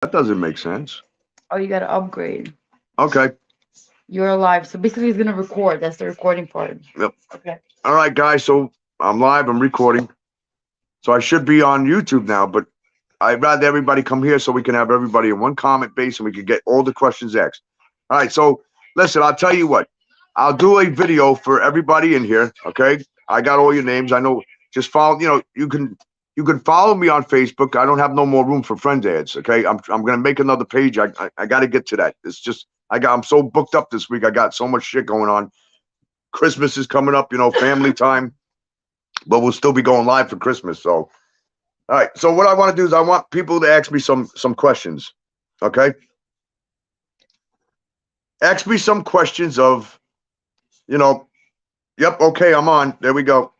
That doesn't make sense. Oh, you gotta upgrade. Okay. You're alive. So basically, it's gonna record. That's the recording part. Yep. Okay. All right, guys. So I'm live. I'm recording. So I should be on YouTube now, but I'd rather everybody come here so we can have everybody in one comment base and we can get all the questions asked. All right. So listen, I'll tell you what. I'll do a video for everybody in here. Okay. I got all your names. I know. Just follow. You can follow me on Facebook. I don't have no more room for friend ads. Okay. I'm gonna make another page. I got to get to that. It's just I'm so booked up this week. I got so much shit going on. Christmas is coming up. Family time. But we'll still be going live for Christmas. So, all right. So what I want to do is I want people to ask me some questions. Okay. Ask me some questions of, you know, yep. Okay, I'm on. There we go.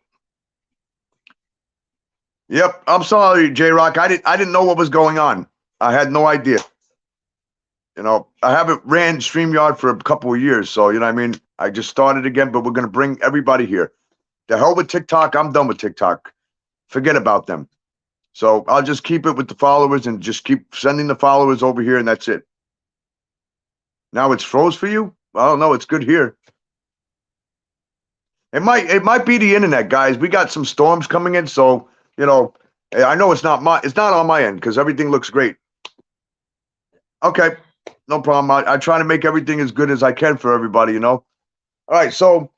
Yep. I'm sorry, J Rock. I didn't know what was going on. I had no idea. I haven't ran StreamYard for a couple of years, so you know what I mean. I just started again, but we're gonna bring everybody here. The hell with TikTok. I'm done with TikTok. Forget about them. So I'll just keep it with the followers and just keep sending the followers over here, and that's it. Now it's froze for you? I don't know. It's good here. It might be the internet, guys. We got some storms coming in, so I know it's not on my end because everything looks great. Okay, no problem. I try to make everything as good as I can for everybody. All right, so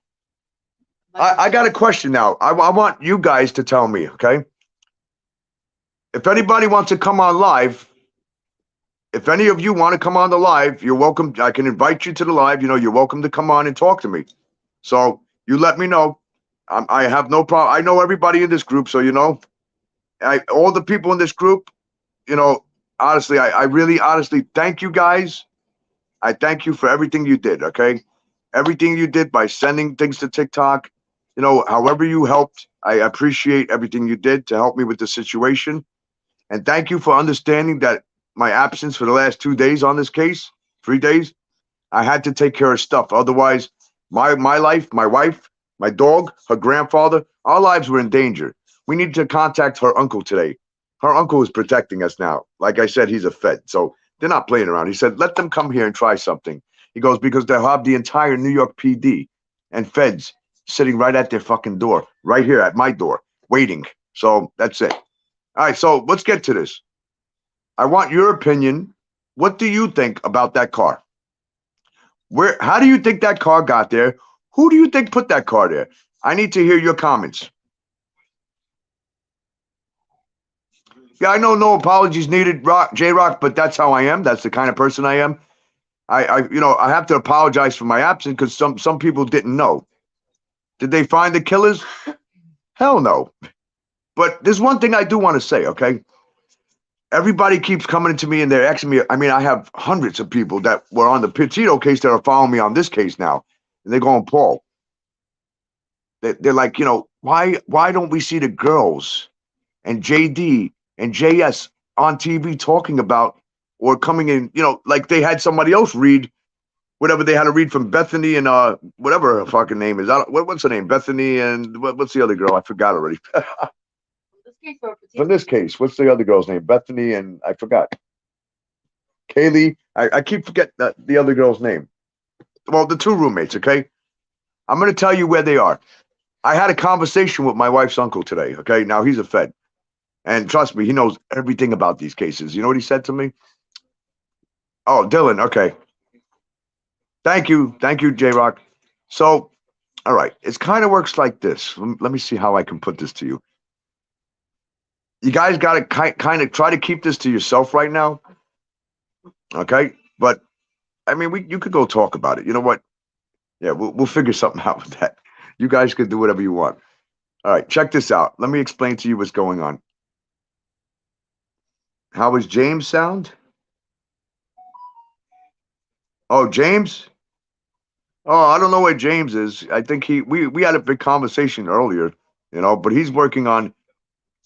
I got a question now. I want you guys to tell me, okay? If anybody wants to come on live, if any of you want to come on the live, you're welcome. I can invite you to the live. You're welcome to come on and talk to me. So you let me know. I have no problem. I know everybody in this group, so all the people in this group. Honestly, I really honestly thank you guys. I thank you for everything you did. Okay, everything you did by sending things to TikTok. However you helped, I appreciate everything you did to help me with the situation. And thank you for understanding that my absence for the last 2 days on this case, 3 days, I had to take care of stuff. Otherwise, my life, my wife, my dog, her grandfather, our lives were in danger. We need to contact her uncle today. Her uncle is protecting us now. Like I said, he's a Fed. So they're not playing around. He said, let them come here and try something. He goes, because they'll have the entire New York PD and Feds sitting right at their fucking door, right here at my door, waiting. So that's it. All right, so let's get to this. I want your opinion. What do you think about that car? How do you think that car got there? Who do you think put that car there? I need to hear your comments. Yeah, I know no apologies needed, J Rock, but that's how I am. That's the kind of person I am. I have to apologize for my absence because some people didn't know. Did they find the killers? Hell no. But there's one thing I do want to say, okay? Everybody keeps coming to me and they're asking me. I mean, I have hundreds of people that were on the Petito case that are following me on this case now. And they're going, Paul. They're like, why don't we see the girls and JD and JS on TV talking about or coming in, like they had somebody else read whatever they had to read from Bethany and whatever her fucking name is. What's her name? Bethany and what's the other girl? I forgot already. From this case, what's the other girl's name? Bethany and I forgot. Kaylee. I keep forgetting the other girl's name. Well, the two roommates, okay? I'm going to tell you where they are. I had a conversation with my wife's uncle today, okay? Now, he's a Fed. And trust me, he knows everything about these cases. You know what he said to me? Oh, Dylan, okay. Thank you. Thank you, J-Rock. So, all right. It kind of works like this. Let me see how I can put this to you. You guys got to kind of try to keep this to yourself right now. Okay? But, I mean, you could go talk about it. You know what? Yeah, we'll figure something out with that. You guys could do whatever you want. All right, check this out. Let me explain to you what's going on. How does James sound? Oh, James? Oh, I don't know where James is. I think we had a big conversation earlier, but he's working on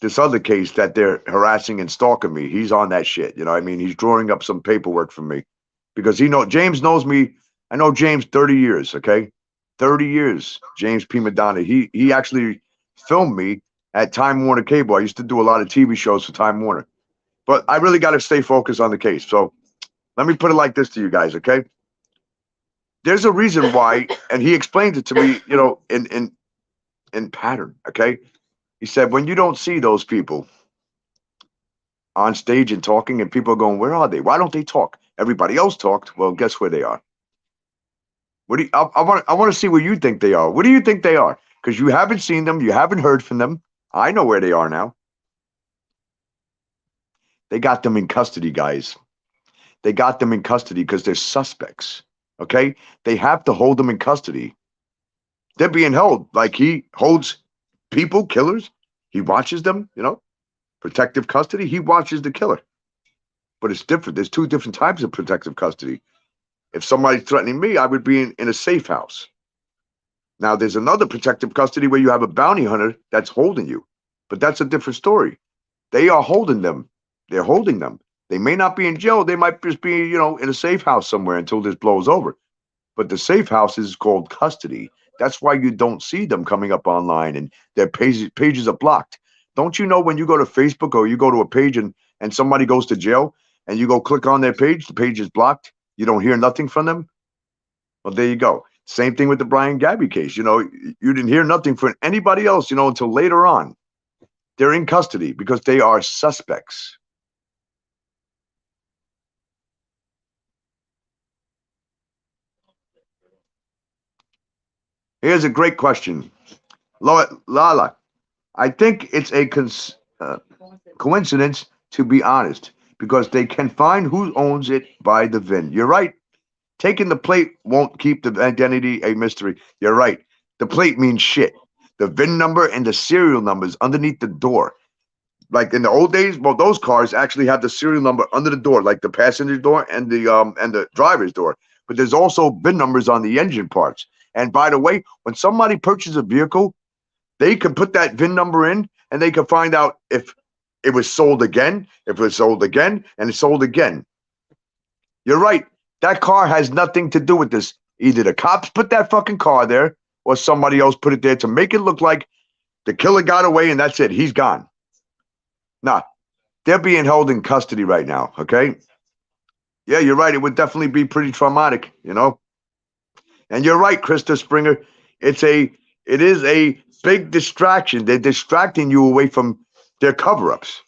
this other case that they're harassing and stalking me. He's on that shit. I mean, he's drawing up some paperwork for me because James knows me. I know James 30 years, okay? 30 years, James P. Madonna. He actually filmed me at Time Warner Cable. I used to do a lot of TV shows for Time Warner. But I really got to stay focused on the case. So let me put it like this to you guys, okay? There's a reason why, and he explained it to me, you know, in pattern, okay? He said, when you don't see those people on stage and talking, and people are going, where are they? Why don't they talk? Everybody else talked. Well, guess where they are? What do you, I want to see where you think they are. What do you think they are? Because you haven't seen them, you haven't heard from them. I know where they are now. They got them in custody, guys. They got them in custody because they're suspects. Okay? They have to hold them in custody. They're being held like he holds people, killers. He watches them, you know, protective custody. He watches the killer. But it's different. There's two different types of protective custody. If somebody's threatening me, I would be in a safe house. Now, there's another protective custody where you have a bounty hunter that's holding you. But that's a different story. They are holding them. They're holding them. They may not be in jail. They might just be, you know, in a safe house somewhere until this blows over. But the safe house is called custody. That's why you don't see them coming up online and their pages are blocked. Don't you know when you go to Facebook or you go to a page and somebody goes to jail and you go click on their page, the page is blocked. You don't hear nothing from them. Well, there you go. Same thing with the Brian Gabby case. You know, you didn't hear nothing from anybody else, you know, until later on. They're in custody because they are suspects. Here's a great question. Lala, I think it's a coincidence, to be honest, because they can find who owns it by the VIN. You're right. Taking the plate won't keep the identity a mystery. You're right. The plate means shit. The VIN number and the serial numbers underneath the door. Like in the old days, well, those cars actually have the serial number under the door, like the passenger door and the driver's door. But there's also VIN numbers on the engine parts. And by the way, when somebody purchases a vehicle, they can put that VIN number in and they can find out if it was sold again, if it was sold again, and it's sold again. You're right. That car has nothing to do with this. Either the cops put that fucking car there or somebody else put it there to make it look like the killer got away and that's it. He's gone. Nah, they're being held in custody right now, okay? Yeah, you're right. It would definitely be pretty traumatic, you know? And you're right, Krista Springer. It is a big distraction. They're distracting you away from their cover-ups.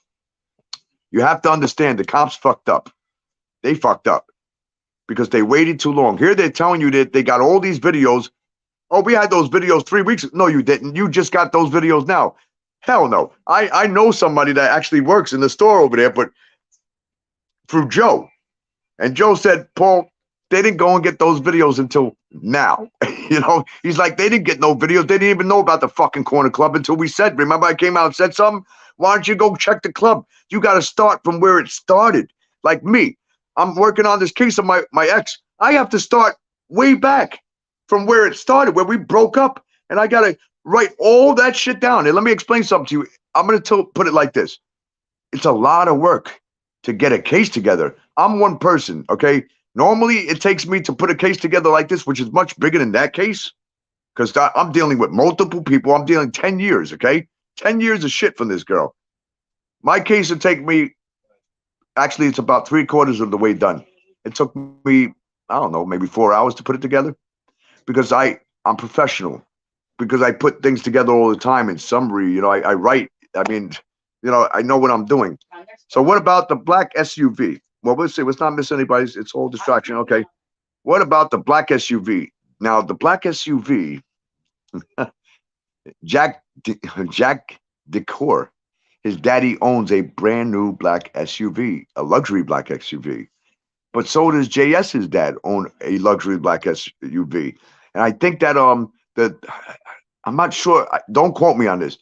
You have to understand the cops fucked up. They fucked up because they waited too long. Here they're telling you that they got all these videos. Oh, we had those videos 3 weeks ago. No, you didn't. You just got those videos now. Hell no. I know somebody that actually works in the store over there, but through Joe. And Joe said, Paul, they didn't go and get those videos until now. You know, he's like, they didn't get no videos. They didn't even know about the fucking corner club until we said, remember I came out and said something? Why don't you go check the club? You got to start from where it started. Like me, I'm working on this case of my ex. I have to start way back from where it started, where we broke up. And I got to write all that shit down. And let me explain something to you. I'm going to put it like this. It's a lot of work to get a case together. I'm one person, okay? Normally, it takes me to put a case together like this, which is much bigger than that case, because I'm dealing with multiple people. I'm dealing 10 years, okay? 10 years of shit from this girl. My case would take me, actually, it's about 3/4 of the way done. It took me, I don't know, maybe 4 hours to put it together, because I'm professional, because I put things together all the time in summary. You know, I write. I mean, you know, I know what I'm doing. So what about the black SUV? Well, we'll see. Let's not miss anybody's. It's all distraction. Okay. What about the black SUV? Now, the black SUV, Jack Decor, his daddy owns a brand new black SUV, a luxury black SUV. But so does JS's dad own a luxury black SUV. And I think that I'm not sure. Don't quote me on this.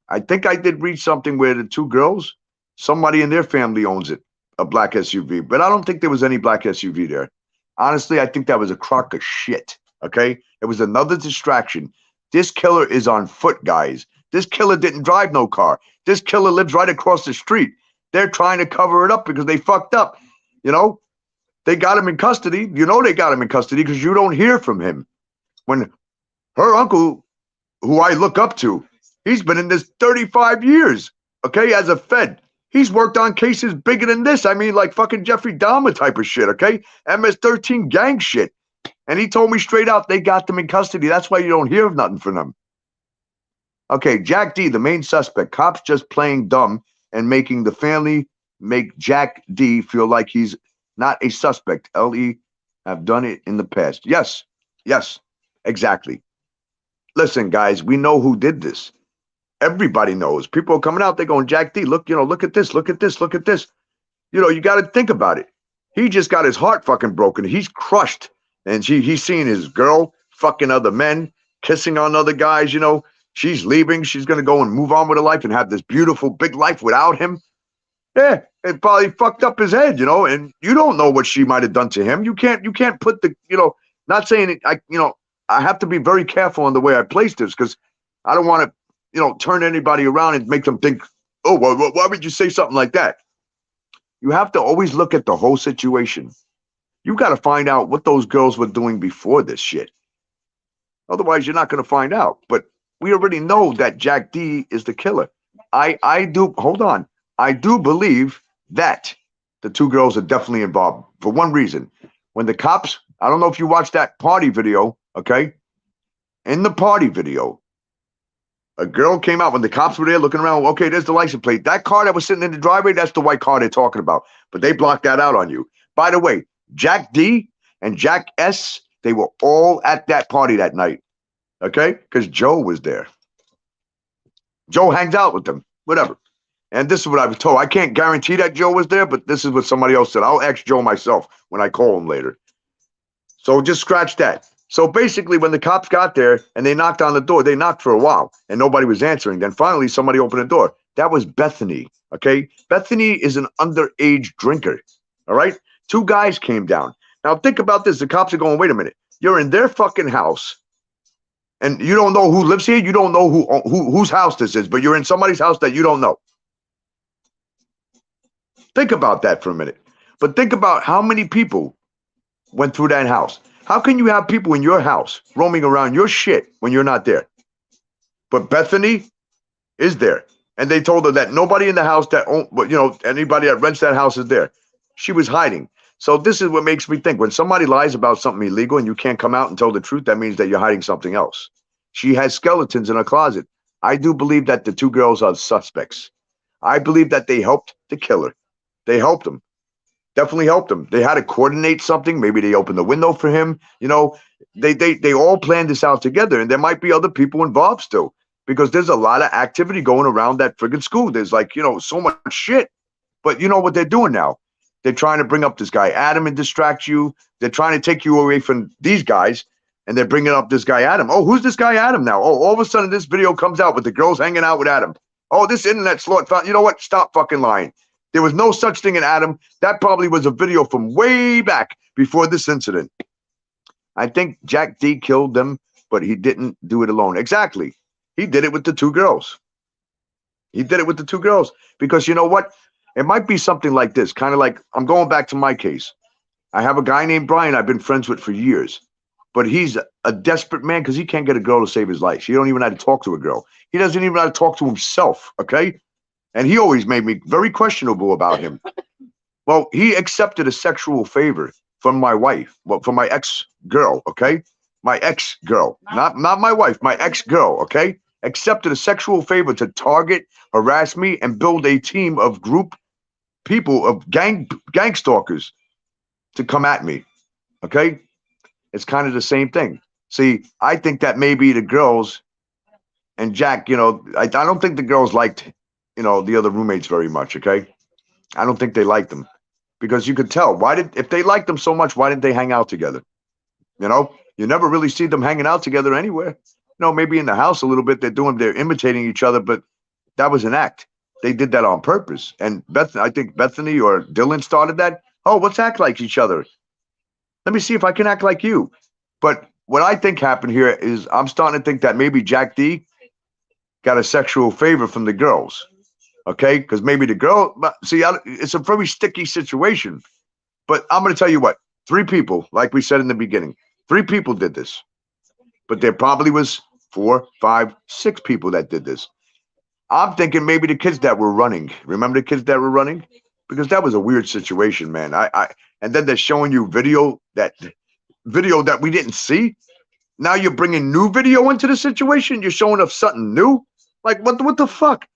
I think I did read something where the two girls, somebody in their family owns it, a black SUV. But I don't think there was any black SUV there. Honestly, I think that was a crock of shit. Okay? It was another distraction. This killer is on foot, guys. This killer didn't drive no car. This killer lives right across the street. They're trying to cover it up because they fucked up. You know? They got him in custody. You know they got him in custody because you don't hear from him. When her uncle, who I look up to, he's been in this 35 years, okay, as a Fed. He's worked on cases bigger than this. I mean, like fucking Jeffrey Dahmer type of shit, okay? MS-13 gang shit. And he told me straight out they got them in custody. That's why you don't hear of nothing from them. Okay, Jack D, the main suspect. Cops just playing dumb and making the family make Jack D feel like he's not a suspect. LE have done it in the past. Yes, yes, exactly. Listen, guys, we know who did this. Everybody knows. People are coming out, they're going, Jack D, look, look at this, look at this, look at this. You got to think about it. He just got his heart fucking broken. He's crushed. And he's seeing his girl fucking other men, kissing on other guys, She's leaving. She's going to go and move on with her life and have this beautiful big life without him. Yeah, it probably fucked up his head, and you don't know what she might have done to him. You can't put the, not saying it, I have to be very careful on the way I place this because I don't want to, turn anybody around and make them think, oh, well, why would you say something like that? You have to always look at the whole situation. You got to find out what those girls were doing before this shit. Otherwise, you're not going to find out. But we already know that Jack D is the killer. I do believe that the two girls are definitely involved for one reason. When the cops, I don't know if you watched that party video, okay? In the party video, a girl came out when the cops were there looking around. Okay, there's the license plate. That car that was sitting in the driveway, that's the white car they're talking about. But they blocked that out on you. By the way, Jack D and Jack S, they were all at that party that night. Okay? Because Joe was there. Joe hangs out with them. Whatever. And this is what I was told. I can't guarantee that Joe was there, but this is what somebody else said. I'll ask Joe myself when I call him later. So just scratch that. So basically, when the cops got there and they knocked on the door, they knocked for a while and nobody was answering. Then finally, somebody opened the door. That was Bethany. Okay? Bethany is an underage drinker. All right? Two guys came down. Now think about this. The cops are going, wait a minute. You're in their fucking house. And you don't know who lives here. You don't know whose house this is, but you're in somebody's house that you don't know. Think about that for a minute. But think about how many people went through that house. How can you have people in your house roaming around your shit when you're not there? But Bethany is there. And they told her that nobody in the house that, anybody that rents that house is there. She was hiding. So this is what makes me think when somebody lies about something illegal and you can't come out and tell the truth, that means that you're hiding something else. She has skeletons in her closet. I do believe that the two girls are suspects. I believe that they helped the killer. They helped him. Definitely helped him. They had to coordinate something. Maybe they opened the window for him. They all planned this out together, and there might be other people involved still because there's a lot of activity going around that friggin' school. There's so much shit. But you know what they're doing now? They're trying to bring up this guy Adam and distract you. They're trying to take you away from these guys, and they're bringing up this guy Adam. Oh, who's this guy Adam now? Oh, all of a sudden this video comes out with the girls hanging out with Adam. Oh, this internet slut. You know what? Stop fucking lying. There was no such thing in Adam. That probably was a video from way back before this incident. I think Jack D killed them, but he didn't do it alone. Exactly. He did it with the two girls. He did it with the two girls because you know what? It might be something like this, kind of like I'm going back to my case. I have a guy named Brian I've been friends with for years, but he's a desperate man because he can't get a girl to save his life. He don't even know how to talk to a girl. He doesn't even know how to talk to himself, okay? And he always made me very questionable about him. Well, he accepted a sexual favor from my wife, well, from my ex-girl, okay? My ex-girl, not my wife, my ex-girl, okay? Accepted a sexual favor to target, harass me, and build a team of group people, of gang stalkers to come at me, okay? It's kind of the same thing. See, I think that maybe the girls and Jack, I don't think the girls liked the other roommates very much, okay? I don't think they liked them because you could tell. If they liked them so much, why didn't they hang out together? You never really see them hanging out together anywhere. Maybe in the house a little bit, they're imitating each other, but that was an act. They did that on purpose. And I think Bethany or Dylan started that. Oh, let's act like each other. Let me see if I can act like you. But what I think happened here is I'm starting to think that maybe Jack D got a sexual favor from the girls. Okay, because maybe the girl, see, it's a very sticky situation. But I'm going to tell you what, 3 people, like we said in the beginning, 3 people did this. But there probably was 4, 5, 6 people that did this. I'm thinking maybe the kids that were running. Remember the kids that were running? Because that was a weird situation, man. And then they're showing you video that we didn't see. Now you're bringing new video into the situation. You're showing us something new. Like what the fuck?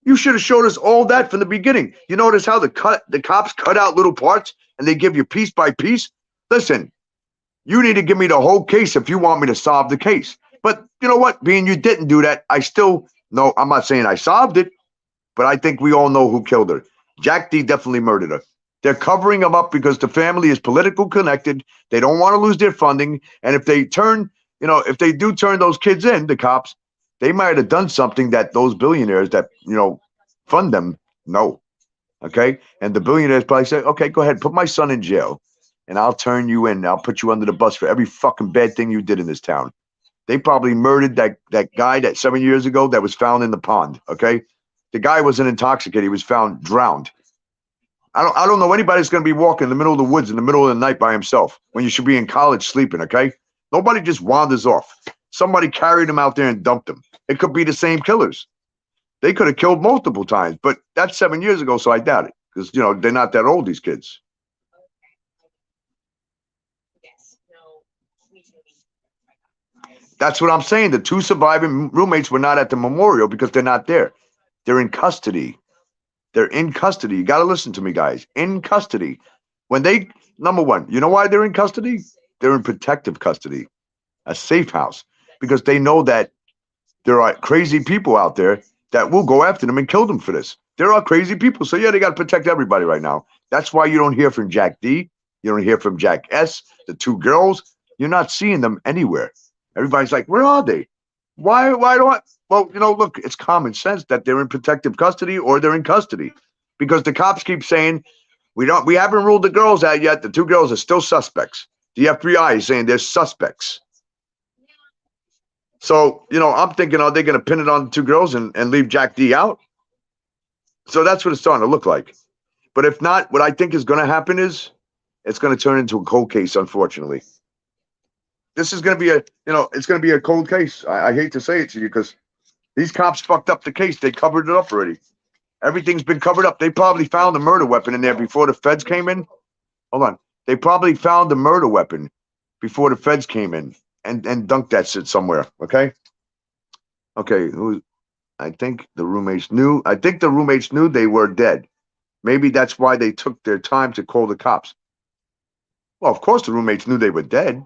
You should have showed us all that from the beginning. You notice how the cops cut out little parts and they give you piece by piece? Listen, you need to give me the whole case if you want me to solve the case. But you know what? Being you didn't do that, I still no, I'm not saying I solved it, but I think we all know who killed her. Jack D definitely murdered her. They're covering him up because the family is politically connected. They don't want to lose their funding. And if they turn, if they do turn those kids in, the cops, they might have done something that those billionaires that, fund them know. Okay. And the billionaires probably say, okay, go ahead, put my son in jail and I'll turn you in. I'll put you under the bus for every fucking bad thing you did in this town. They probably murdered that guy that 7 years ago that was found in the pond. Okay. The guy wasn't intoxicated. He was found drowned. I don't know anybody that's going to be walking in the middle of the woods in the middle of the night by himself when you should be in college sleeping, okay? Nobody just wanders off. Somebody carried him out there and dumped him. It could be the same killers. They could have killed multiple times, but that's 7 years ago, so I doubt it because, they're not that old, these kids. That's what I'm saying. The two surviving roommates were not at the memorial because they're not there. They're in custody. They're in custody. You got to listen to me, guys. In custody. Number one, you know why they're in custody? They're in protective custody, a safe house, because they know that there are crazy people out there that will go after them and kill them for this. There are crazy people. So, yeah, they got to protect everybody right now. That's why you don't hear from Jack D. You don't hear from Jack S., the two girls. You're not seeing them anywhere. Everybody's like, where are they? Why do I? Well, look, it's common sense that they're in protective custody or they're in custody because the cops keep saying we haven't ruled the girls out yet. The two girls are still suspects. The FBI is saying they're suspects. So, I'm thinking, are they going to pin it on the two girls and leave Jack D out? So that's what it's starting to look like. But if not, what I think is going to happen is it's going to turn into a cold case, unfortunately. This is going to be it's going to be a cold case. I hate to say it to you because these cops fucked up the case. They covered it up already. Everything's been covered up. They probably found a murder weapon in there before the feds came in. Hold on. They probably found the murder weapon before the feds came in and dunked that shit somewhere. Okay. Okay. I think the roommates knew. I think the roommates knew they were dead. Maybe that's why they took their time to call the cops. Well, of course the roommates knew they were dead.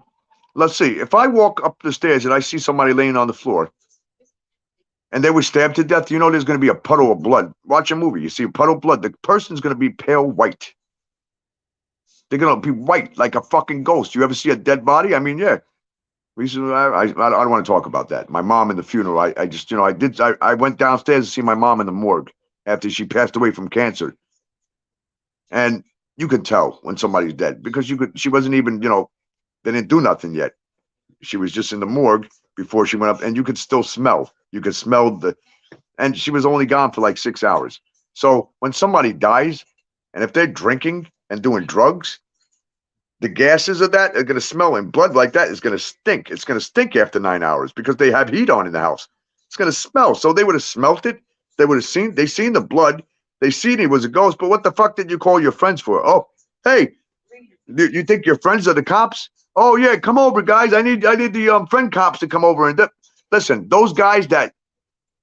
Let's see. If I walk up the stairs and I see somebody laying on the floor and they were stabbed to death, there's going to be a puddle of blood. Watch a movie. You see a puddle of blood. The person's going to be pale white. They're going to be white like a fucking ghost. You ever see a dead body? I mean, yeah. Recently, I don't want to talk about that. My mom in the funeral. I went downstairs to see my mom in the morgue after she passed away from cancer. And you could tell when somebody's dead because she wasn't even, they didn't do nothing yet. She was just in the morgue before she went up, and you could still smell. You could smell and she was only gone for like 6 hours. So when somebody dies, and if they're drinking and doing drugs, the gases of that are going to smell, and blood like that is going to stink. It's going to stink after 9 hours because they have heat on in the house. It's going to smell. So they would have smelt it. They seen the blood. They seen it was a ghost. But what the fuck did you call your friends for? Oh, hey, you think your friends are the cops? Oh yeah, come over, guys. I need the friend cops to come over and listen. Those guys that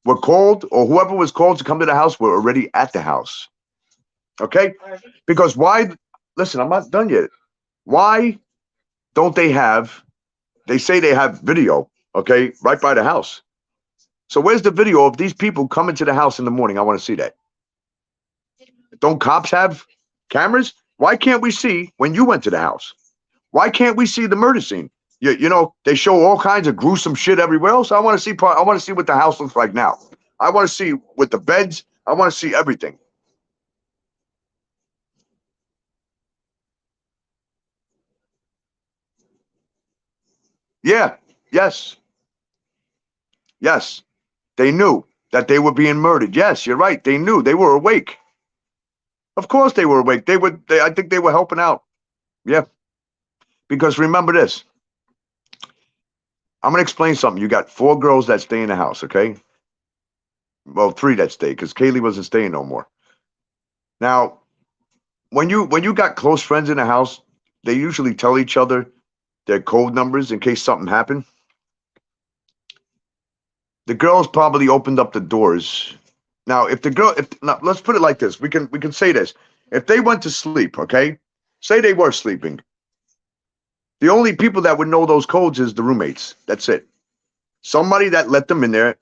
were called or whoever was called to come to the house were already at the house. Okay, because why? Listen, I'm not done yet. Why don't they have? They say they have video. Okay, right by the house. So where's the video of these people coming to the house in the morning? I want to see that. Don't cops have cameras? Why can't we see when you went to the house? Why can't we see the murder scene? They show all kinds of gruesome shit everywhere else. I want to see what the house looks like now. I want to see with the beds. I want to see everything. Yeah. Yes. Yes. They knew that they were being murdered. Yes, you're right. They knew. They were awake. Of course they were awake. I think they were helping out. Yeah. Because remember this. I'm going to explain something. You got 4 girls that stay in the house, okay? Well, 3 that stayed because Kaylee wasn't staying no more. Now, when you got close friends in the house, they usually tell each other their code numbers in case something happened. The girls probably opened up the doors. Now, if the girl, if now, let's put it like this, we can say this: if they went to sleep, okay, say they were sleeping, the only people that would know those codes is the roommates. That's it. Somebody that let them in there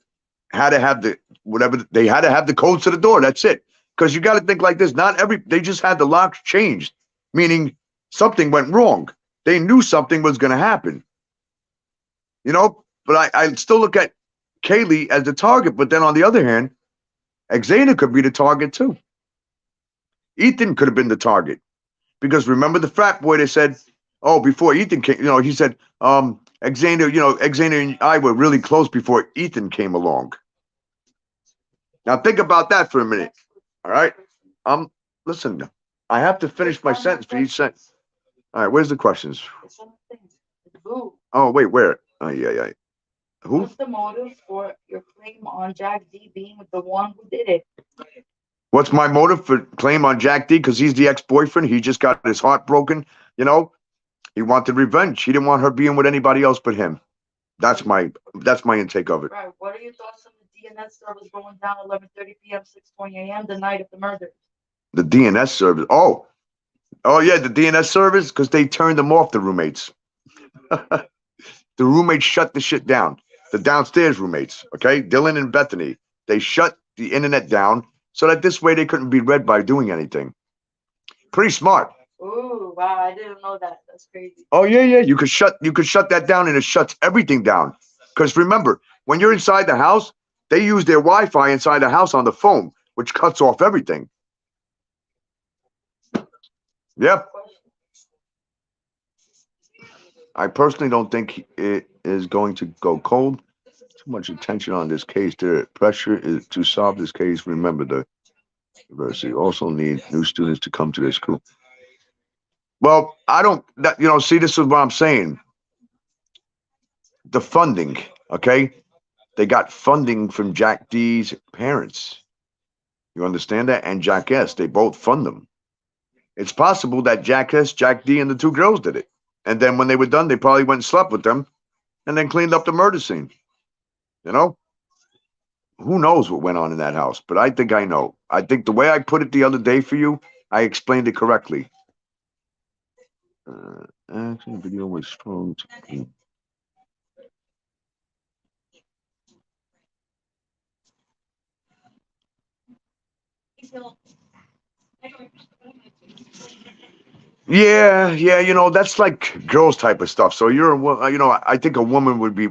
had to have the whatever they had to have the codes to the door. That's it. Because you got to think like this: not every they just had the locks changed, meaning something went wrong. They knew something was going to happen, you know. But I still look at Kaylee as the target. But then on the other hand, Xana could be the target too. Ethan could have been the target because remember the frat boy they said, oh, before Ethan came, he said, Xana and I were really close before Ethan came along. Now think about that for a minute. All right. Listen, I have to finish my sentence for each sentence. All right, where's the questions? Oh, wait, where? Oh, yeah. Who? What's the motive for your claim on Jack D being the one who did it? What's my motive for claim on Jack D? Because he's the ex-boyfriend. He just got his heart broken. He wanted revenge. He didn't want her being with anybody else but him. That's my intake of it. Right. What are your thoughts on the DNS service going down 11:30 p.m., 6:20 a.m. the night of the murder? The DNS service. Oh yeah, the DNS service because they turned them off. The roommates. The roommates shut the shit down. The downstairs roommates. Okay, Dylan and Bethany. They shut the internet down so that this way they couldn't be read by doing anything. Pretty smart. Ooh, wow! I didn't know that. That's crazy. Oh yeah. You could shut that down, and it shuts everything down. Because remember, when you're inside the house, they use their Wi-Fi inside the house on the phone, which cuts off everything. Yep. I personally don't think it is going to go cold. Too much attention on this case. The pressure is to solve this case. Remember, the university also needs new students to come to their school. Well, I don't. See, this is what I'm saying. The funding, okay? They got funding from Jack D's parents. You understand that? And Jack S. They both fund them. It's possible that Jack S., Jack D., and the 2 girls did it. And then when they were done, they probably went and slept with them and then cleaned up the murder scene. Who knows what went on in that house? But I think I know. I think the way I put it the other day for you, I explained it correctly. Actually, video was strong. Yeah, that's like girls type of stuff. So I think a woman would be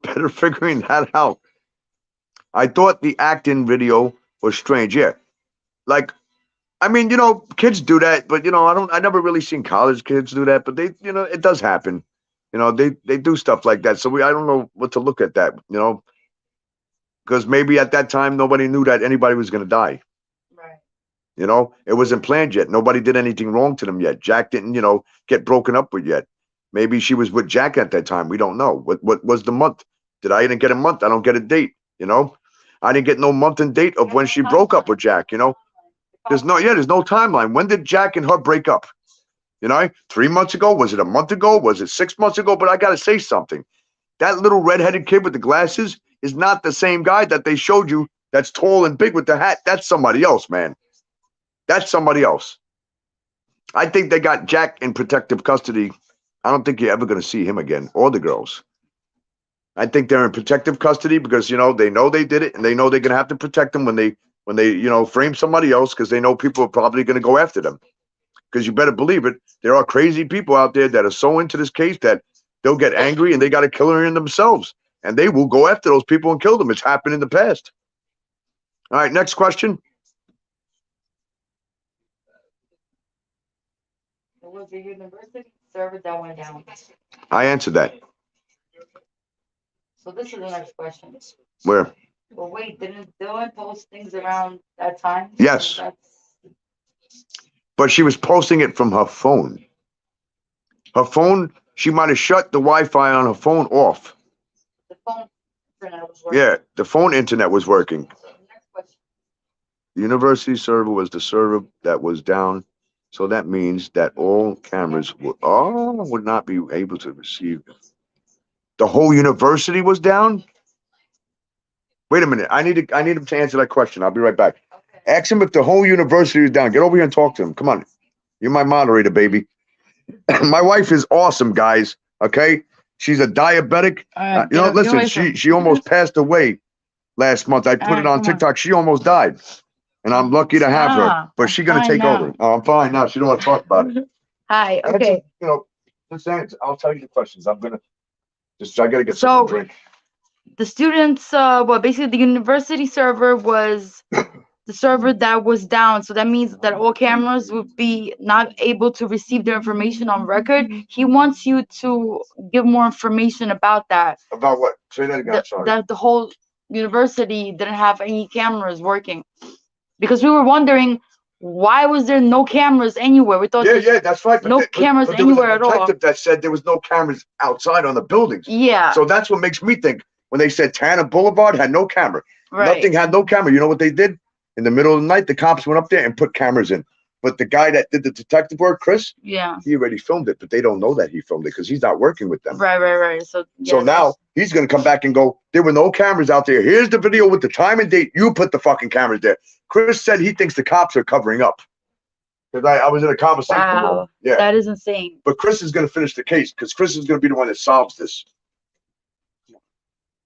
better figuring that out. I thought the acting video was strange. Yeah, like I mean, kids do that, but I never really seen college kids do that, but they, it does happen. They do stuff like that. So I don't know what to look at that, because maybe at that time nobody knew that anybody was going to die. Right. It wasn't planned yet. Nobody did anything wrong to them yet. Jack didn't, get broken up with yet. Maybe she was with Jack at that time. We don't know. What was the month? I didn't get a month. I don't get a date. I didn't get no month and date of when she broke up with Jack. There's no timeline. When did Jack and her break up? 3 months ago? Was it a month ago? Was it 6 months ago? But I got to say something. That little redheaded kid with the glasses is not the same guy that they showed you that's tall and big with the hat. That's somebody else, man. That's somebody else. I think they got Jack in protective custody. I don't think you're ever going to see him again or the girls. I think they're in protective custody because, they know they did it and they know they're going to have to protect them when they frame somebody else because they know people are probably going to go after them. Because you better believe it, there are crazy people out there that are so into this case that they'll get angry and they got a killer in themselves. And they will go after those people and kill them. It's happened in the past. All right, next question. It was the university server that went down. I answered that. So this is the next question. Where? Well, wait, didn't Dylan post things around that time? Yes. So but she was posting it from her phone. Her phone, she might have shut the Wi-Fi on her phone off. The phone internet was working. Yeah, the phone internet was working. The university server was the server that was down. So that means that all cameras would not be able to receive. The whole university was down? Wait a minute. I need him to answer that question. I'll be right back. Okay. Ask him if the whole university is down. Get over here and talk to him. Come on. You're my moderator, baby. My wife is awesome, guys. Okay? She's a diabetic. Listen, she almost passed away last month. I put it on TikTok. She almost died. And I'm lucky to have her. But she's gonna take over. Oh, I'm fine now. She don't want to talk about it. Hi, okay. Let's answer. I'll tell you the questions. I gotta get some drink. The students, basically the university server was the server that was down. So that means that all cameras would be not able to receive their information on record. He wants you to give more information about that. About what? Say that again. Sorry. That the whole university didn't have any cameras working. Because we were wondering, why was there no cameras anywhere? We thought that's right. No cameras anywhere at all. There was a detective that said there was no cameras outside on the buildings. Yeah. So that's what makes me think when they said Tanner Boulevard had no camera. Right. Nothing had no camera. You know what they did? In the middle of the night, the cops went up there and put cameras in. But the guy that did the detective work, Chris, he already filmed it, but they don't know that he filmed it because he's not working with them. Right. So now he's going to come back and go, there were no cameras out there. Here's the video with the time and date. You put the fucking cameras there. Chris said he thinks the cops are covering up. Because I was in a conversation with him. Yeah. That is insane. But Chris is going to finish the case because Chris is going to be the one that solves this.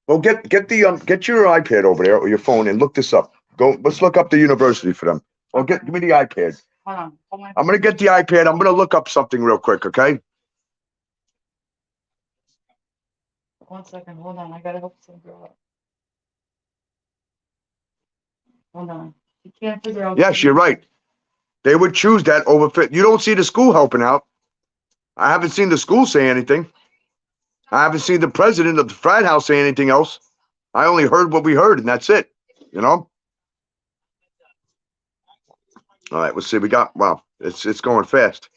Well, get your iPad over there or your phone and look this up. Let's look up the university for them. Well, give me the iPad. Hold on. I'm going to get the iPad. I'm going to look up something real quick, okay? 1 second. Hold on. I got to help some girl out. Hold on. You can't figure out. Yes, you're right. They would choose that over fit. You don't see the school helping out. I haven't seen the school say anything. I haven't seen the president of the frat house say anything else. I only heard what we heard, and that's it. All right, let's see. Wow, it's going fast.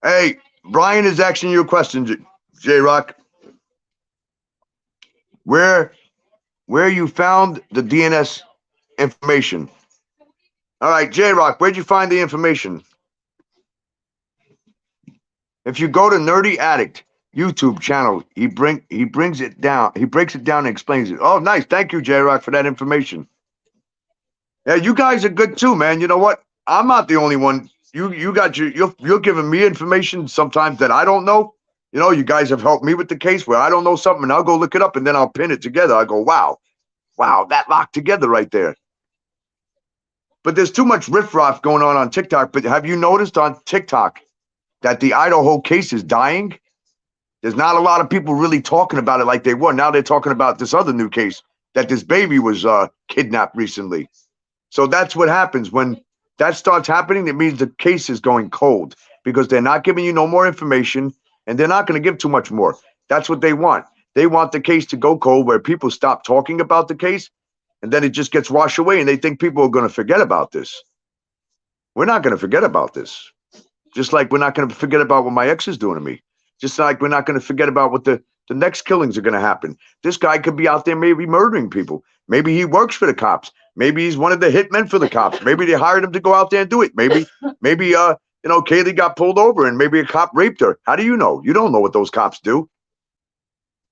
Hey, Brian is asking you a question, J-Rock. Where you found the DNS information? All right, J-Rock, where'd you find the information? If you go to Nerdy Addict YouTube channel, he brings it down. He breaks it down and explains it. Oh, nice. Thank you, J-Rock, for that information. Yeah, you guys are good too, man. You know what? I'm not the only one. You're giving me information sometimes that I don't know. You guys have helped me with the case where I don't know something and I'll go look it up and then I'll pin it together. I go, wow, that locked together right there. But there's too much riffraff going on TikTok. But have you noticed on TikTok that the Idaho case is dying? There's not a lot of people really talking about it like they were. Now they're talking about this other new case that this baby was kidnapped recently. So that's what happens when that starts happening. It means the case is going cold because they're not giving you no more information and they're not going to give too much more. That's what they want. They want the case to go cold where people stop talking about the case and then it just gets washed away and they think people are going to forget about this. We're not going to forget about this. Just like we're not going to forget about what my ex is doing to me. Just like we're not going to forget about what the next killings are going to happen. This guy could be out there maybe murdering people. Maybe he works for the cops. Maybe he's one of the hitmen for the cops. Maybe they hired him to go out there and do it. Maybe Kaylee got pulled over and maybe a cop raped her. How do you know? You don't know what those cops do.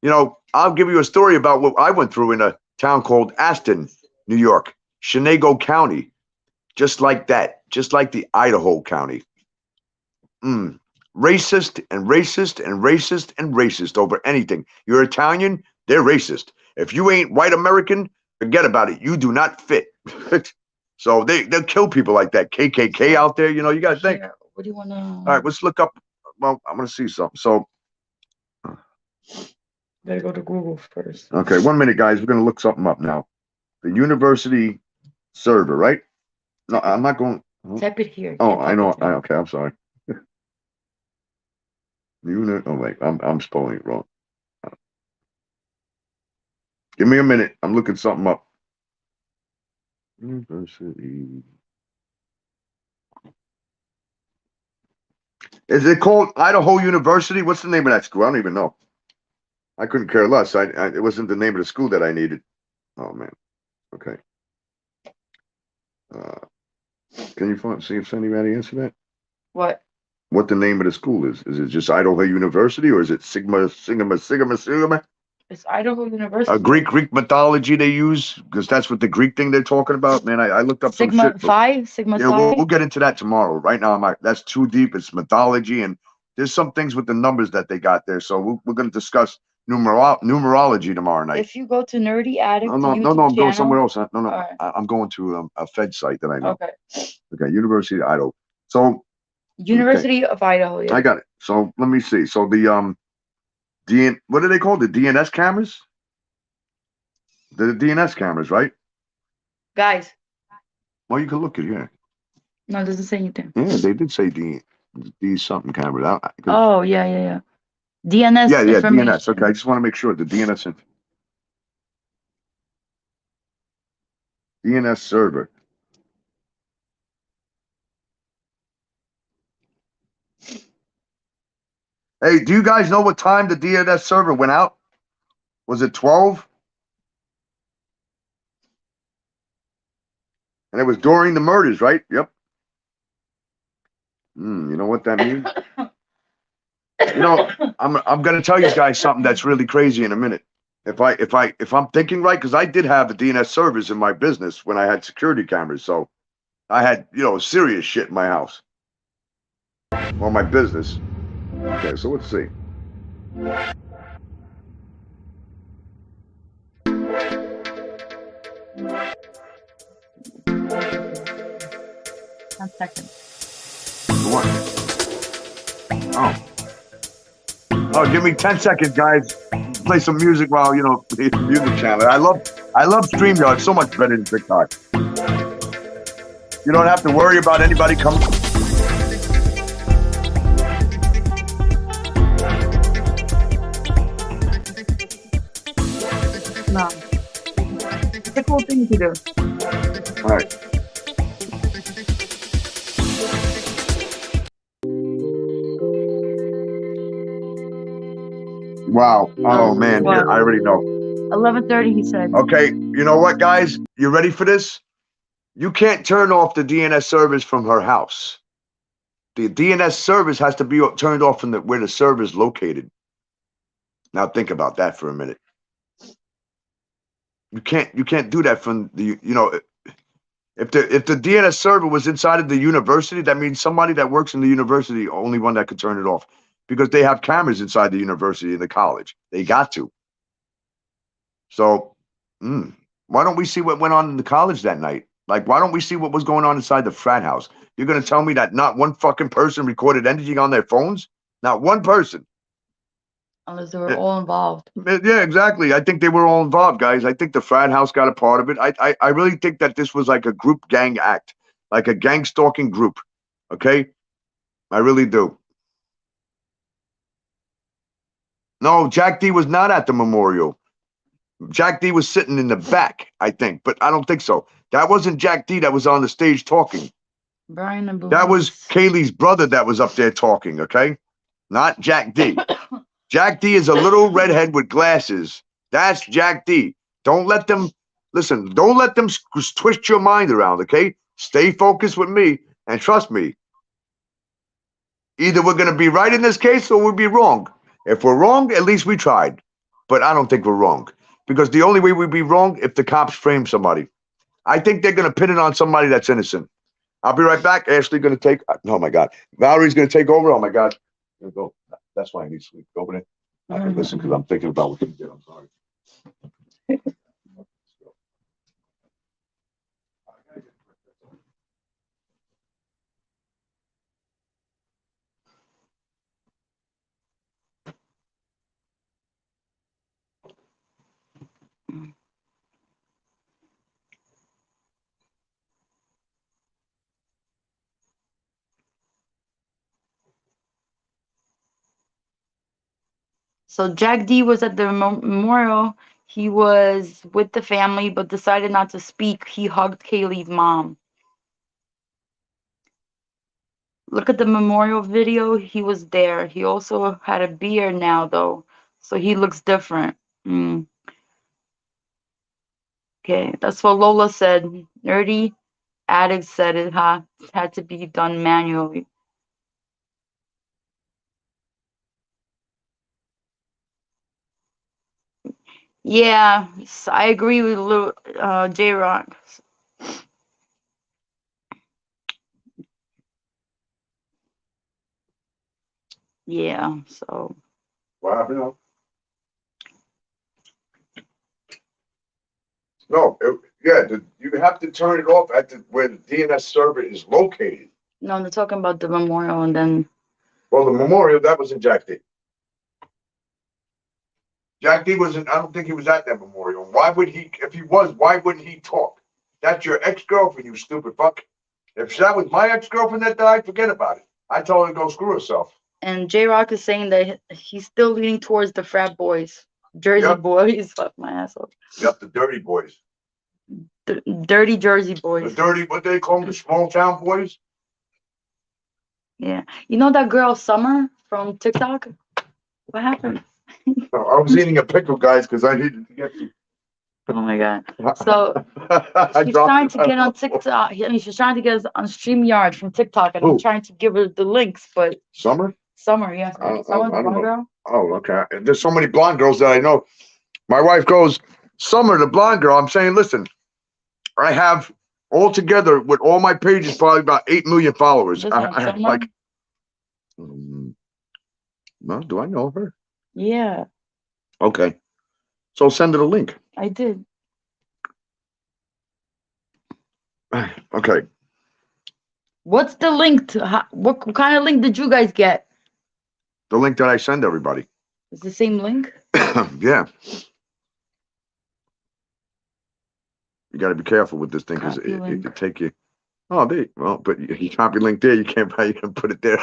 I'll give you a story about what I went through in a town called Aston, New York, Chenango County. Just like that. Just like the Idaho County. Racist and racist and racist and racist over anything. You're Italian, they're racist. If you ain't white American, forget about it. You do not fit. So they'll kill people like that. KKK out there, you got to think. What do you want to? All right, let's look up. Well, I'm going to see something. So. Gotta go to Google first. Okay, 1 minute, guys. We're going to look something up now. The university server, right? No, I'm not going. Type it here. Oh, I know. Okay, I'm sorry. Oh wait, I'm spelling it wrong. Give me a minute. I'm looking something up. University. Is it called Idaho University? What's the name of that school? I don't even know. I couldn't care less. It wasn't the name of the school that I needed. Oh man. Okay. Can you see if anybody answer that? What? What the name of the school is? Is it just Idaho University or is it Sigma? It's Idaho University. Greek mythology they use because that's what the Greek thing they're talking about. Man, I looked up some Sigma shit. Phi, Sigma Yeah, Psi. we'll get into that tomorrow. Right now, that's too deep. It's mythology, and there's some things with the numbers that they got there. So we're going to discuss numerology tomorrow night. If you go to Nerdy Addict, No, YouTube I'm going somewhere channel. else. No, Alright. I'm going to a Fed site that I know. Okay. Okay, University of Idaho. So University of Idaho. Yeah. I got it. So let me see. So the what are they called? The DNS cameras? The DNS cameras, right? Guys. Well, you can look at here. No, it doesn't say anything. Yeah, they did say D something cameras. Oh yeah. DNS Yeah, information. DNS. Okay, I just want to make sure the DNS server. Hey, do you guys know what time the DNS server went out? Was it 12? And it was during the murders, right? Yep. You know what that means? I'm gonna tell you guys something that's really crazy in a minute. If I'm thinking right, because I did have the DNS servers in my business when I had security cameras, so I had serious shit in my house or my business. Okay, so let's see. 10 seconds. What? Oh, give me 10 seconds, guys. Play some music while the music channel. I love StreamYard. It's so much better than TikTok. You don't have to worry about anybody coming. No. It's a cool thing to do. All right. Wow. Oh man, What? I already know. 11:30, he said. Okay, you know what, guys? You ready for this? You can't turn off the DNS service from her house. The DNS service has to be turned off from where the server is located. Now think about that for a minute. You can't do that from the if the DNS server was inside of the university, that means somebody that works in the university only one that could turn it off because they have cameras inside the university and the college. They got to. So, why don't we see what went on in the college that night? Like, why don't we see what was going on inside the frat house? You're going to tell me that not one fucking person recorded anything on their phones? Not one person. Unless they were all involved. Yeah, exactly. I think they were all involved, guys. I think the frat house got a part of it. I really think that this was like a group gang act, like a gang stalking group. Okay? I really do. No, Jack D was not at the memorial. Jack D was sitting in the back, I think, but I don't think so. That wasn't Jack D that was on the stage talking. Brian and Boo. That was Kaylee's brother that was up there talking, okay? Not Jack D. Jack D is a little redhead with glasses. That's Jack D. Don't let them twist your mind around, okay? Stay focused with me and trust me. Either we're going to be right in this case or we'll be wrong. If we're wrong, at least we tried. But I don't think we're wrong. Because the only way we'd be wrong if the cops frame somebody. I think they're going to pin it on somebody that's innocent. I'll be right back. Ashley going to take. Oh my God. Valerie's going to take over. Oh my God. Go. That's why I need sleep. Go over there. I can listen because I'm thinking about what you did. I'm sorry. So Jack D was at the memorial. He was with the family, but decided not to speak. He hugged Kaylee's mom. Look at the memorial video. He was there. He also had a beard now, though, so he looks different. Okay, that's what Lola said. Nerdy Addict said it had to be done manually. Yeah, I agree with J Rock. Yeah, so What happened? No, you have to turn it off at where the DNS server is located. no, they're talking about the memorial, and then Well, the memorial, that was in Jack D. Jack D wasn't, I don't think he was at that memorial. Why would he, if he was, why wouldn't he talk? That's your ex-girlfriend, you stupid fuck. If that was my ex-girlfriend that died, forget about it. I told her to go screw herself. and J Rock is saying that he's still leaning towards the frat boys, Jersey Yep. boys. Fuck my asshole. Yep, the dirty boys. Dirty Jersey The boys. dirty, what they call them, the small town boys? Yeah, you know that girl Summer from TikTok? What happened? I was eating a pickle, guys, because I needed to get you. Oh my god! So I she's dropped trying it. to get on TikTok. I mean, she's trying to get us on StreamYard from TikTok, and I'm Who? trying to give her the links, but Summer? Summer, yes, I Summer, the don't blonde know. girl. Oh, okay. There's so many blonde girls that I know. My wife goes, Summer, the blonde girl. I'm saying, listen, I have altogether with all my pages probably about 8 million followers. This one, Summer? Like, well, do I know her? Yeah, Okay. So send her the link. I did. Okay. What's the link to? What kind of link did you guys get? The link that I send everybody. It's the same link. Yeah. You got to be careful with this thing because Copy it link. could take you. Oh, well, but you copy link there. You can't put it there.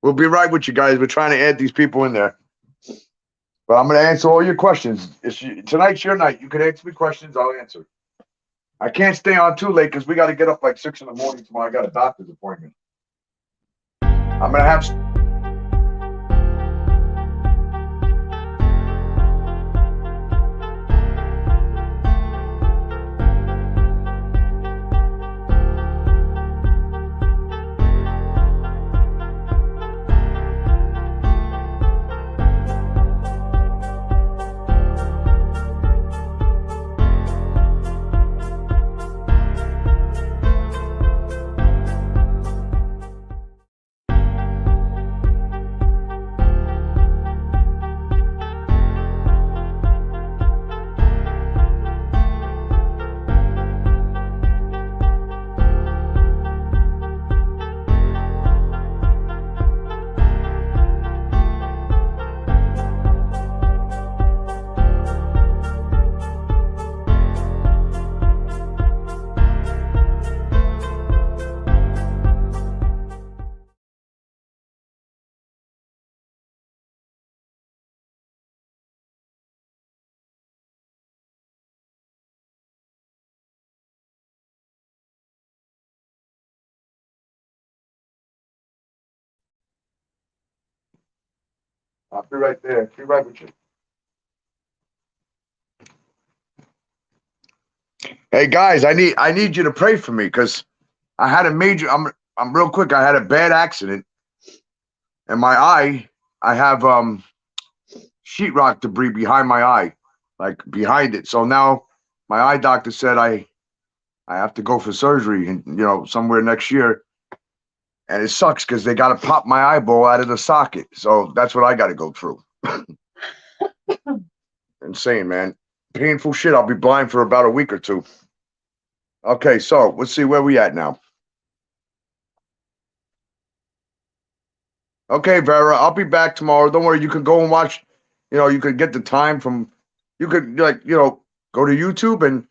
We'll be right with you guys. We're trying to add these people in there. But I'm going to answer all your questions. Tonight's your night. You can answer me questions. I'll answer. I can't stay on too late because we got to get up like 6 in the morning tomorrow. I got a doctor's appointment. I'm going to have. I'll be right there. Be right with you. Hey guys, I need you to pray for me because I had a major. I'm real quick. I had a bad accident, and my eye. I have sheetrock debris behind my eye, like behind it. So now my eye doctor said I have to go for surgery, and somewhere next year. And it sucks because they got to pop my eyeball out of the socket. So that's what I got to go through. Insane, man. Painful shit. I'll be blind for about a week or two. Okay, so let's see where we at now. Okay, Vera, I'll be back tomorrow. Don't worry, you can go and watch. You could get the time from. You could go to YouTube and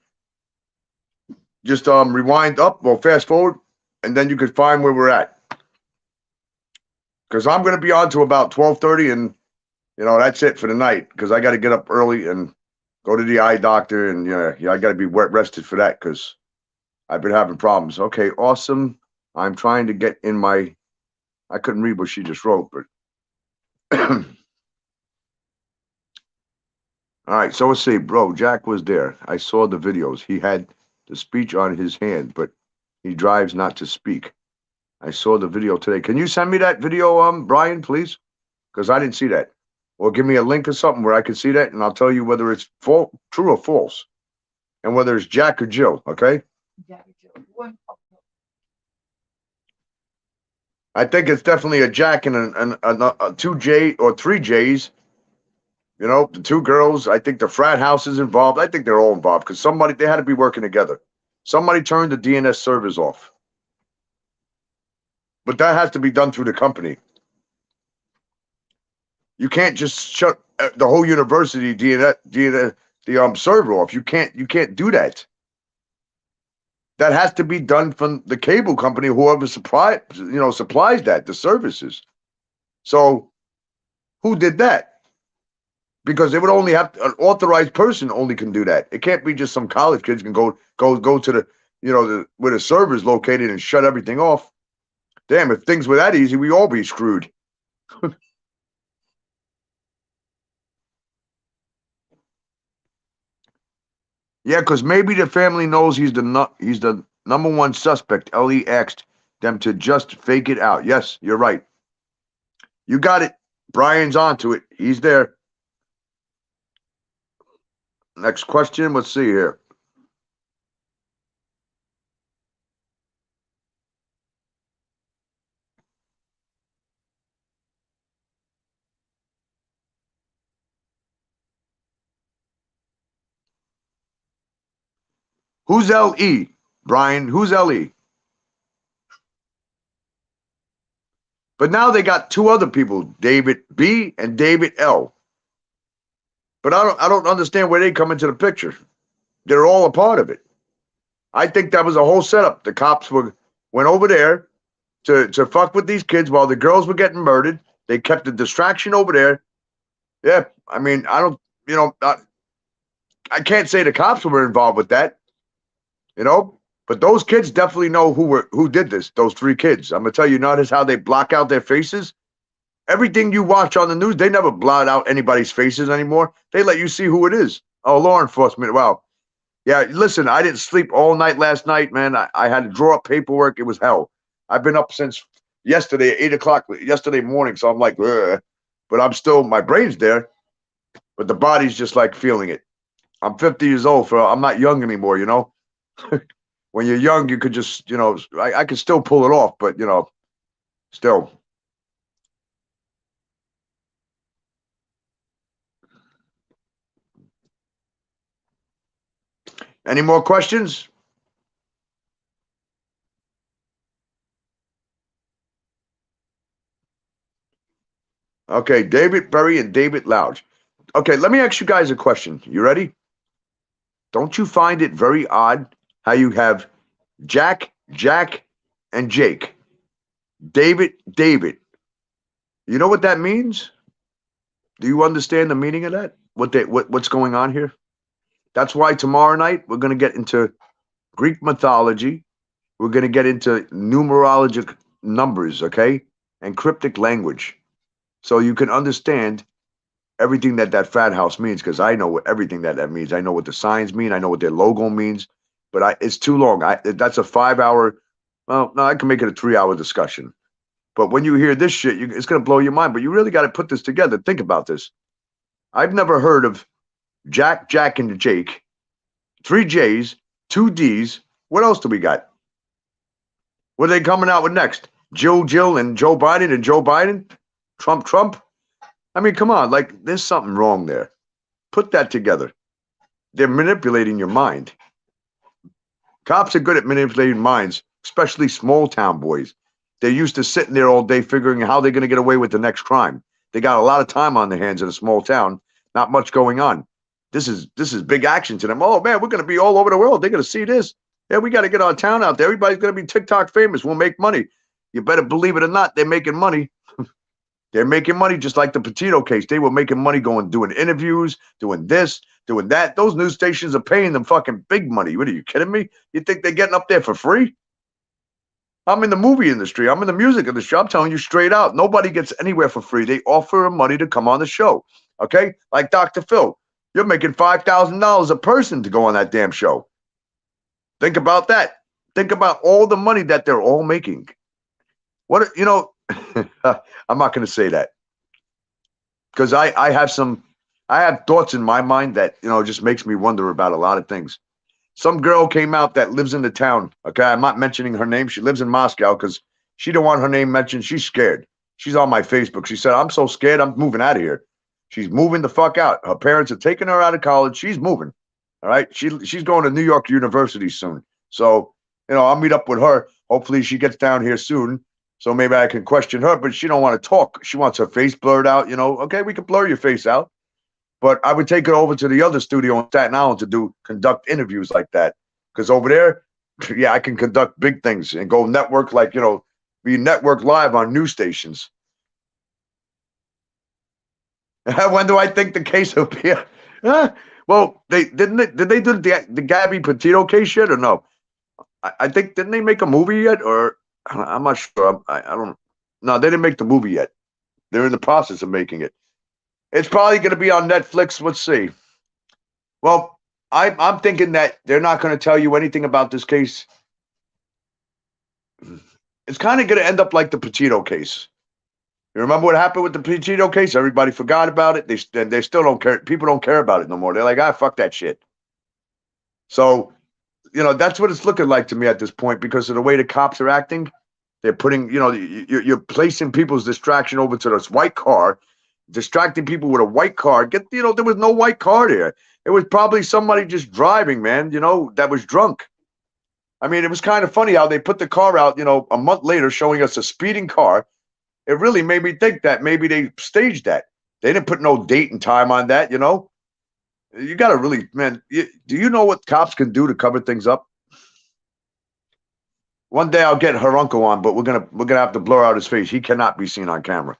just rewind up or fast forward, and then you could find where we're at. Because I'm going to be on to about 12:30, and that's it for the night. Because I got to get up early and go to the eye doctor, and I got to be wet rested for that because I've been having problems. Okay, awesome. I'm trying to get in my. I couldn't read what she just wrote, but All right, so let's see, bro. Jack was there. I saw the videos. He had the speech on his hand, but he drives not to speak. I saw the video today. Can you send me that video, Brian, please? Because I didn't see that. Or give me a link or something where I can see that, and I'll tell you whether it's true or false, and whether it's Jack or Jill. Okay? I think it's definitely a Jack and a two J or three J's. You know, the two girls. I think the frat house is involved. I think they're all involved because they had to be working together. Somebody turned the DNS servers off, but that has to be done through the company. You can't just shut the whole university DNS the server off. You can't do that. That has to be done from the cable company, whoever supplies that, the services. So who did that? Because they would only have an authorized person only can do that. It can't be just some college kids can go to the where the server is located and shut everything off. Damn, if things were that easy, we'd all be screwed. Yeah, because maybe the family knows he's the number one suspect. Ellie asked them to just fake it out. Yes, you're right. You got it. Brian's onto it. He's there. Next question. Let's see here. Who's L.E.? Brian, who's L.E.? But now they got two other people, David B and David L. But I don't understand where they come into the picture. They're all a part of it. I think that was a whole setup. The cops went over there to fuck with these kids while the girls were getting murdered. They kept the distraction over there. Yeah, I mean, I can't say the cops were involved with that, but those kids definitely know who did this. Those three kids. I'm gonna tell you, notice how they block out their faces. Everything you watch on the news, they never blot out anybody's faces anymore. They let you see who it is. Oh, law enforcement. Wow. Yeah, listen, I didn't sleep all night last night, man. I had to draw up paperwork. It was hell. I've been up since yesterday, 8 o'clock, yesterday morning. So I'm like, ugh. But my brain's there, but the body's just like feeling it. I'm 50 years old, I'm not young anymore, When you're young, you could just, I could still pull it off, but, still. Any more questions? Okay, David Berry and David Lounge. Okay, let me ask you guys a question. You ready? Don't you find it very odd how you have Jack, and Jake? David. You know what that means? Do you understand the meaning of that? What's going on here? That's why tomorrow night we're going to get into Greek mythology. We're going to get into numerologic numbers, okay? And cryptic language. So you can understand everything that frat house means, because I know everything that means. I know what the signs mean. I know what their logo means. But it's too long. That's a 5-hour. Well, no, I can make it a 3-hour discussion. But when you hear this shit, it's going to blow your mind. But you really got to put this together. Think about this. I've never heard of Jack, and Jake, 3 J's, 2 D's. What else do we got? What are they coming out with next? Jill, and Joe Biden, Trump. I mean, come on, like, there's something wrong there. Put that together. They're manipulating your mind. Cops are good at manipulating minds, especially small town boys. They're used to sitting there all day figuring how they're going to get away with the next crime. They got a lot of time on their hands in a small town, not much going on. This is big action to them. Oh, man, we're going to be all over the world. They're going to see this. Yeah, we got to get our town out there. Everybody's going to be TikTok famous. We'll make money. You better believe it or not, they're making money. They're making money just like the Petito case. They were making money doing interviews, doing this, doing that. Those news stations are paying them fucking big money. What are you kidding me? You think they're getting up there for free? I'm in the movie industry. I'm in the music industry. I'm telling you straight out. Nobody gets anywhere for free. They offer money to come on the show. Okay? Like Dr. Phil. You're making $5,000 a person to go on that damn show. Think about that. Think about all the money that they're all making. What, you know, I'm not going to say that because I have thoughts in my mind that, you know, just makes me wonder about a lot of things. Some girl came out that lives in the town. Okay, I'm not mentioning her name. She lives in Moscow because she don't want her name mentioned. She's scared. She's on my Facebook. She said, I'm so scared, I'm moving out of here. She's moving the fuck out. Her parents are taking her out of college. She's moving. All right. She's going to New York University soon. So, you know, I'll meet up with her. Hopefully she gets down here soon. So maybe I can question her, but she don't want to talk. She wants her face blurred out, you know. Okay, we can blur your face out. But I would take her over to the other studio in Staten Island to conduct interviews like that. Because over there, yeah, I can conduct big things and go network, like, you know, be network live on news stations. When do I think the case will be? Well, did they do the Gabby Petito case yet or no? I think, didn't they make a movie yet? Or I'm not sure. I don't. No, they didn't make the movie yet. They're in the process of making it. It's probably going to be on Netflix. Let's see. Well, I'm thinking that they're not going to tell you anything about this case. It's kind of going to end up like the Petito case. You remember what happened with the Petito case? Everybody forgot about it. They still don't care. People don't care about it no more. They're like, fuck that shit. So, you know, that's what it's looking like to me at this point because of the way the cops are acting. They're putting, you know, you're placing people's distraction over to this white car, distracting people with a white car. You know, there was no white car there. It was probably somebody just driving, man, you know, that was drunk. I mean, it was kind of funny how they put the car out, you know, a month later showing us a speeding car. It really made me think that maybe they staged that. They didn't put no date and time on that, you know. You got to really, man, do you know what cops can do to cover things up? One day I'll get her uncle on, but we're gonna have to blur out his face. He cannot be seen on camera.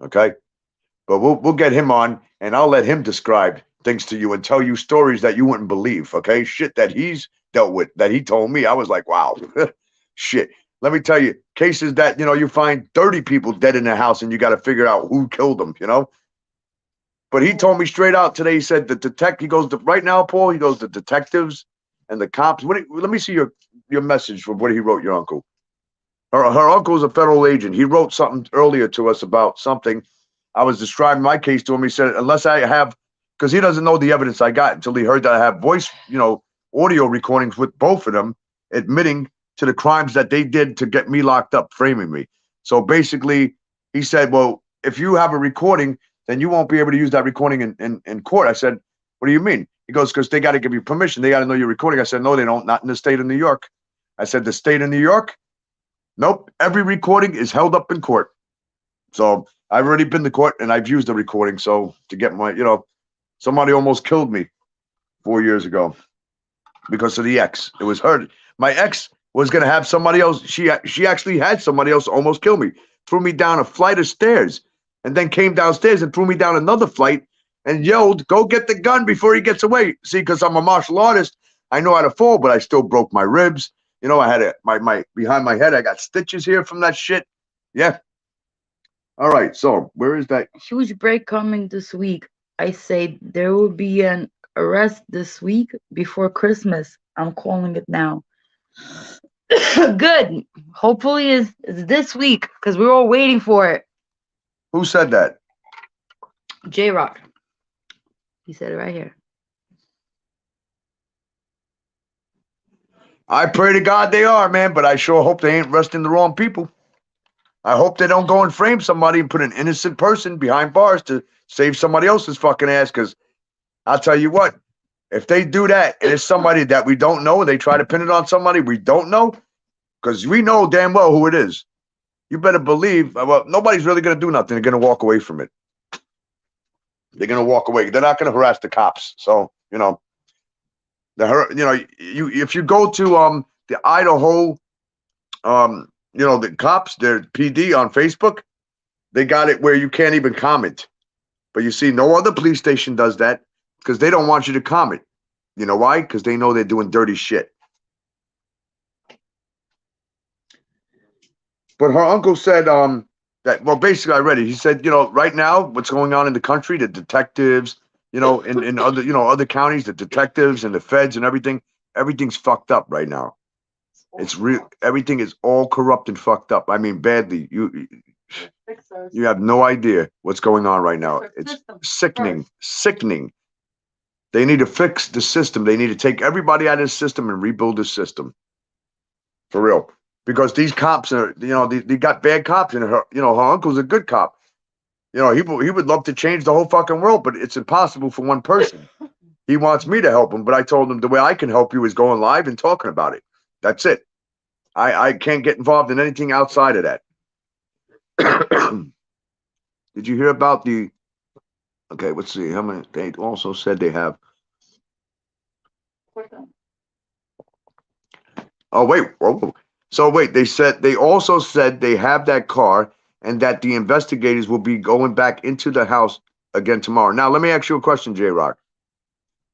Okay? But we'll get him on and I'll let him describe things to you and tell you stories that you wouldn't believe. Okay? Shit that he's dealt with, that he told me. I was like, wow. Shit. Let me tell you, cases that, you know, you find 30 people dead in their house and you got to figure out who killed them, you know? But he told me straight out today, he said he goes to, right now, Paul, he goes to detectives and the cops. Let me see your message from what he wrote, your uncle. Her uncle's a federal agent. He wrote something earlier to us about something. I was describing my case to him. He said, unless I have, because he doesn't know the evidence I got until he heard that I have voice, you know, audio recordings with both of them admitting to the crimes that they did to get me locked up, framing me. So basically, he said, well, if you have a recording, then you won't be able to use that recording in court. I said, what do you mean? He goes, because they got to give you permission. They got to know you're recording. I said, no, they don't. Not in the state of New York. I said, the state of New York? Nope. Every recording is held up in court. So I've already been to court and I've used the recording. So to get my, you know, somebody almost killed me 4 years ago because of the ex. It was her. My ex was going to have somebody else. She actually had somebody else almost kill me. Threw me down a flight of stairs and then came downstairs and threw me down another flight and yelled, go get the gun before he gets away. See, because I'm a martial artist, I know how to fall, but I still broke my ribs. You know, I had my behind my head, I got stitches here from that shit. Yeah. All right. So where is that? Huge break coming this week. I say there will be an arrest this week before Christmas. I'm calling it now. Good. Hopefully it's this week because we were all waiting for it. Who said that? J-Rock. He said it right here. I pray to God they are, man, but I sure hope they ain't arresting the wrong people. I hope they don't go and frame somebody and put an innocent person behind bars to save somebody else's fucking ass. Because I'll tell you what, if they do that and it's somebody that we don't know, they try to pin it on somebody we don't know, because we know damn well who it is. You better believe, well, nobody's really going to do nothing. They're going to walk away from it. They're going to walk away. They're not going to harass the cops. So, you know, if you go to the Idaho, you know, the cops, their PD on Facebook, they got it where you can't even comment. But you see, no other police station does that because they don't want you to comment. You know why? Because they know they're doing dirty shit. But her uncle said that, well, basically I read it. He said, you know, right now, what's going on in the country, the detectives, in other, other counties, the detectives and the feds and everything's fucked up right now. It's real. Everything is all corrupt and fucked up. I mean, badly. You have no idea what's going on right now. It's sickening, sickening. They need to fix the system. They need to take everybody out of the system and rebuild the system. For real. Because these cops are, they got bad cops, and her uncle's a good cop. He would love to change the whole fucking world, but it's impossible for one person. He wants me to help him, but I told him the way I can help you is going live and talking about it. That's it. I can't get involved in anything outside of that. Did you hear about the? Okay, let's see. How many? They also said they have. Oh wait, whoa. So wait, they also said they have that car, and that the investigators will be going back into the house again tomorrow. Now, let me ask you a question, J-Rock.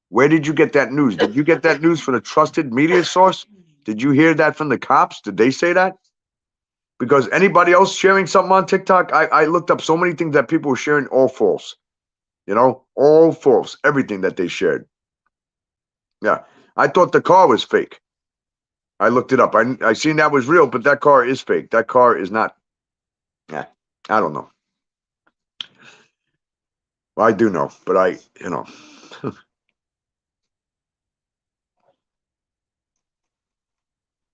Where did you get that news? Did you get that news from a trusted media source? Did you hear that from the cops? Did they say that? Because anybody else sharing something on TikTok, I looked up so many things that people were sharing, all false. All false. Everything that they shared. Yeah. I thought the car was fake. I looked it up. I seen that was real, but that car is fake. That car is not. Yeah. I don't know. Well, I do know, but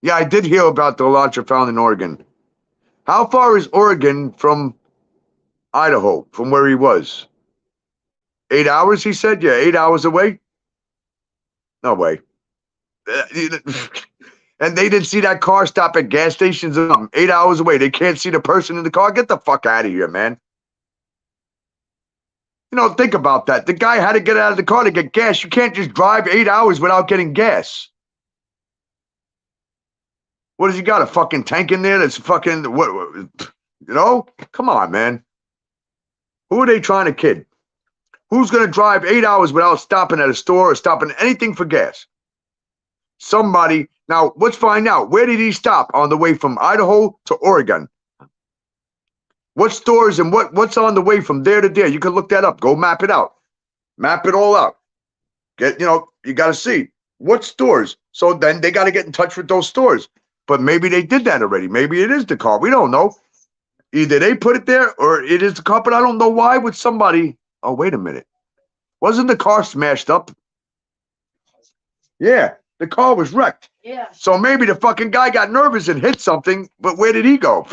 Yeah, I did hear about the launcher found in Oregon. How far is Oregon from Idaho, from where he was? 8 hours, he said? Yeah, 8 hours away? No way. And they didn't see that car stop at gas stations 8 hours away. They can't see the person in the car. Get the fuck out of here, man. Think about that. The guy had to get out of the car to get gas. You can't just drive 8 hours without getting gas. What has he got? A fucking tank in there that's fucking, Come on, man. Who are they trying to kid? Who's going to drive 8 hours without stopping at a store or stopping anything for gas? Somebody. Now, let's find out. Where did he stop on the way from Idaho to Oregon? What stores and what's on the way from there to there? You can look that up. Go map it out. Map it all out. You got to see what stores. So then they got to get in touch with those stores. But maybe they did that already. Maybe it is the car. We don't know. Either they put it there or it is the car, but I don't know why would somebody. Oh, wait a minute. Wasn't the car smashed up? Yeah, the car was wrecked. Yeah. So maybe the fucking guy got nervous and hit something, but where did he go?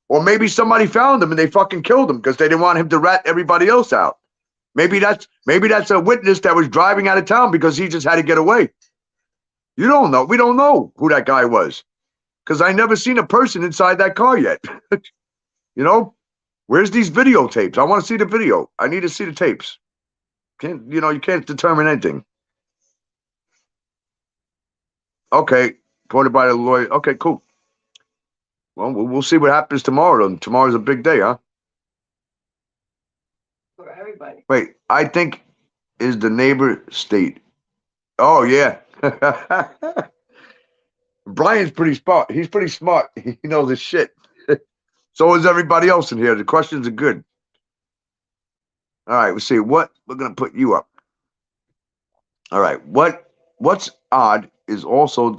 Or maybe somebody found him and they fucking killed him because they didn't want him to rat everybody else out. Maybe that's a witness that was driving out of town because he just had to get away. You don't know. We don't know who that guy was because I never seen a person inside that car yet. Where's these videotapes? I want to see the video. I need to see the tapes. You can't determine anything. Okay, reported by the lawyer. Okay, cool. Well, we'll see what happens tomorrow. Tomorrow's a big day, huh? For everybody. Wait, I think is the neighbor state. Oh yeah. Brian's pretty smart. He's pretty smart. He knows his shit. So is everybody else in here. The questions are good. All right, let's see. We're gonna put you up. All right. What's odd is also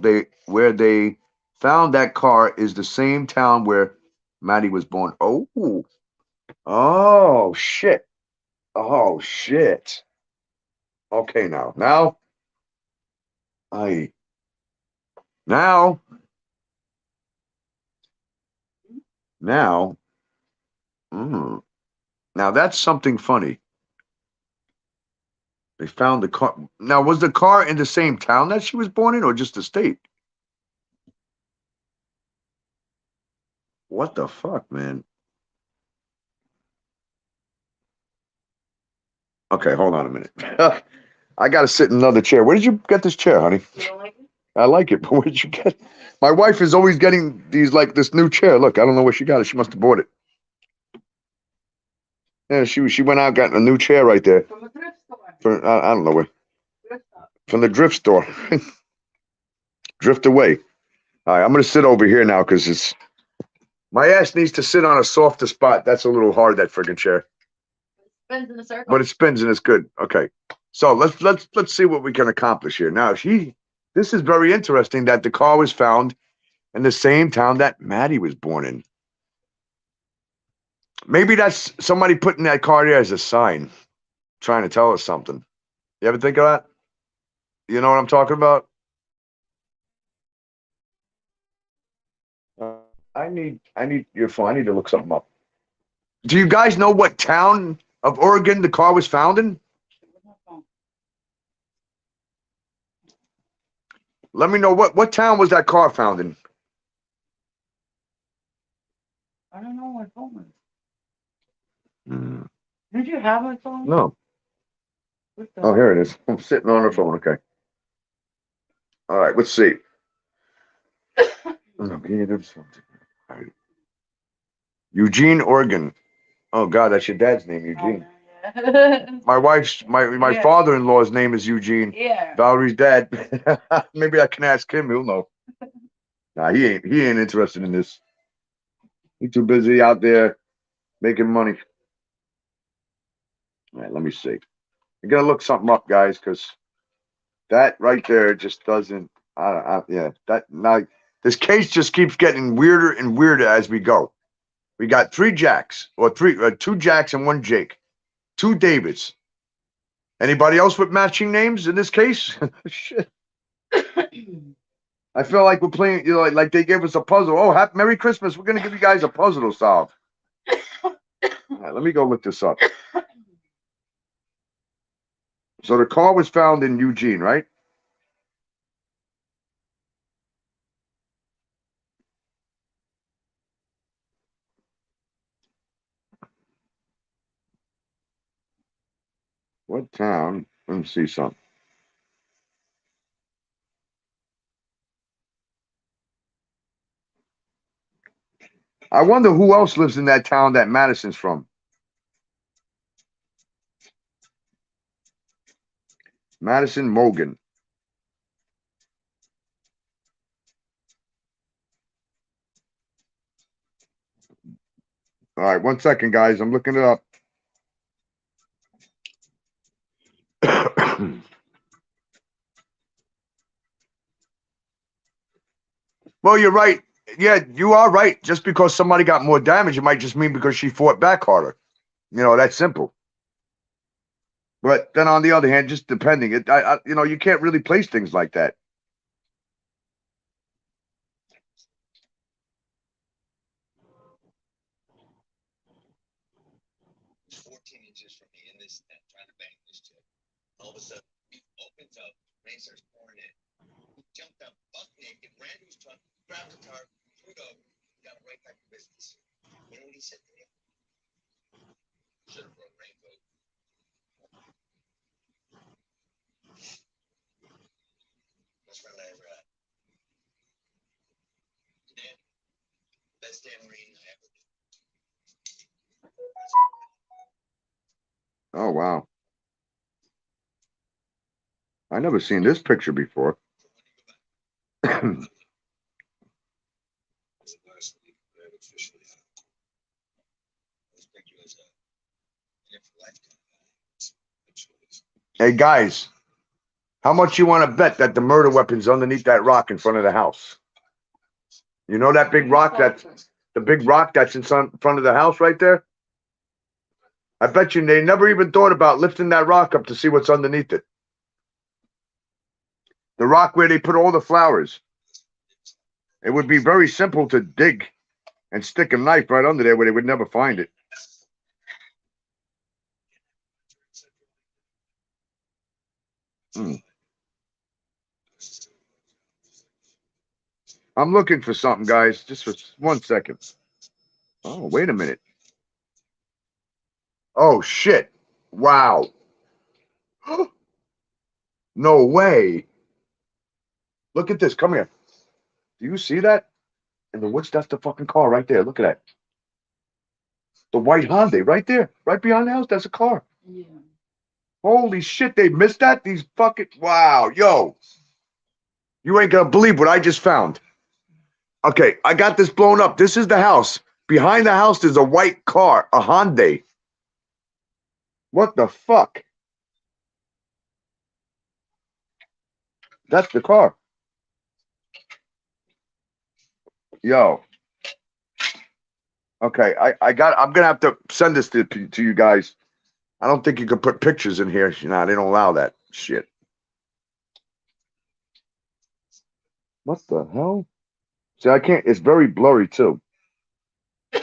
where they found that car is the same town where Maddie was born. Oh shit. Oh shit. Okay, now now that's something funny. They found the car. Now, was the car in the same town that she was born in or just the state? What the fuck, man? Okay, hold on a minute. I got to sit in another chair. Where did you get this chair, honey? You don't like it? I like it, but where did you get it? My wife is always getting these, like this new chair. Look, I don't know where she got it. She must have bought it. Yeah, she went out, got a new chair right there. From a thrift store. I don't know where. Thrift store. From the thrift store. Drift away. All right, I'm going to sit over here now because my ass needs to sit on a softer spot. That's a little hard, that friggin' chair. spins in a circle. But it spins and it's good. Okay. So let's see what we can accomplish here. Now, this is very interesting that the car was found in the same town that Maddie was born in. Maybe that's somebody putting that car there as a sign, trying to tell us something. You ever think of that? You know what I'm talking about? I need your phone. I need to look something up. Do you guys know what town of Oregon the car was found in? Let me know what town was that car found in? I don't know my phone. Mm, Did you have my phone? no. Oh, here it is. I'm sitting on the phone. Okay. All right. Let's see. Eugene, Oregon. Oh God, that's your dad's name, Eugene. My Yeah. father-in-law's name is Eugene. Yeah. Valerie's dad. Maybe I can ask him. He'll know. Nah, he ain't interested in this. He's too busy out there making money. All right, let me see. I gotta look something up, guys, because that right there just doesn't. Yeah, that now this case just keeps getting weirder and weirder as we go. We got two Jacks and one Jake, two Davids. Anybody else with matching names in this case? Shit. I feel like we're playing, like they gave us a puzzle. Oh, Merry Christmas. We're going to give you guys a puzzle to solve. All right, let me go look this up. So the car was found in Eugene, right? What town? Let me see something. I wonder who else lives in that town that Madison's from. Madison Mogan. All right, 1 second, guys. I'm looking it up. Well, you're right. Yeah, you are right. Just because somebody got more damage, it might just mean because she fought back harder. That's simple. But then on the other hand, just depending, you can't really place things like that. All of a sudden, he opens up, rain starts pouring in. He jumped up buck naked, ran to his truck, grabbed the car, threw it over, got right back to business. You know what he said to me? Should have brought a raincoat. Best friend I ever had. Dan, best damn Marine I ever did. Oh, wow. I never seen this picture before. Hey, guys, how much you want to bet that the murder weapon's underneath that rock in front of the house? You know that big rock the big rock that's in front of the house right there? I bet you they never even thought about lifting that rock up to see what's underneath it. The rock where they put all the flowers. It would be very simple to dig and stick a knife right under there where they would never find it. I'm looking for something, guys. Just for 1 second. Oh, wait a minute. Oh, shit. Wow. No way. Look at this. Come here. Do you see that? In the woods, that's the fucking car right there. Look at that. The white Hyundai right there. Right behind the house, that's a car. Yeah. Holy shit, they missed that? These fucking... Wow. Yo. You ain't gonna believe what I just found. Okay, I got this blown up. This is the house. Behind the house, there's a white car, a Hyundai. What the fuck? That's the car. Yo. Okay, I'm gonna have to send this to you guys. I don't think you can put pictures in here. Nah, they don't allow that shit. What the hell? See, I can't. It's very blurry too. Here,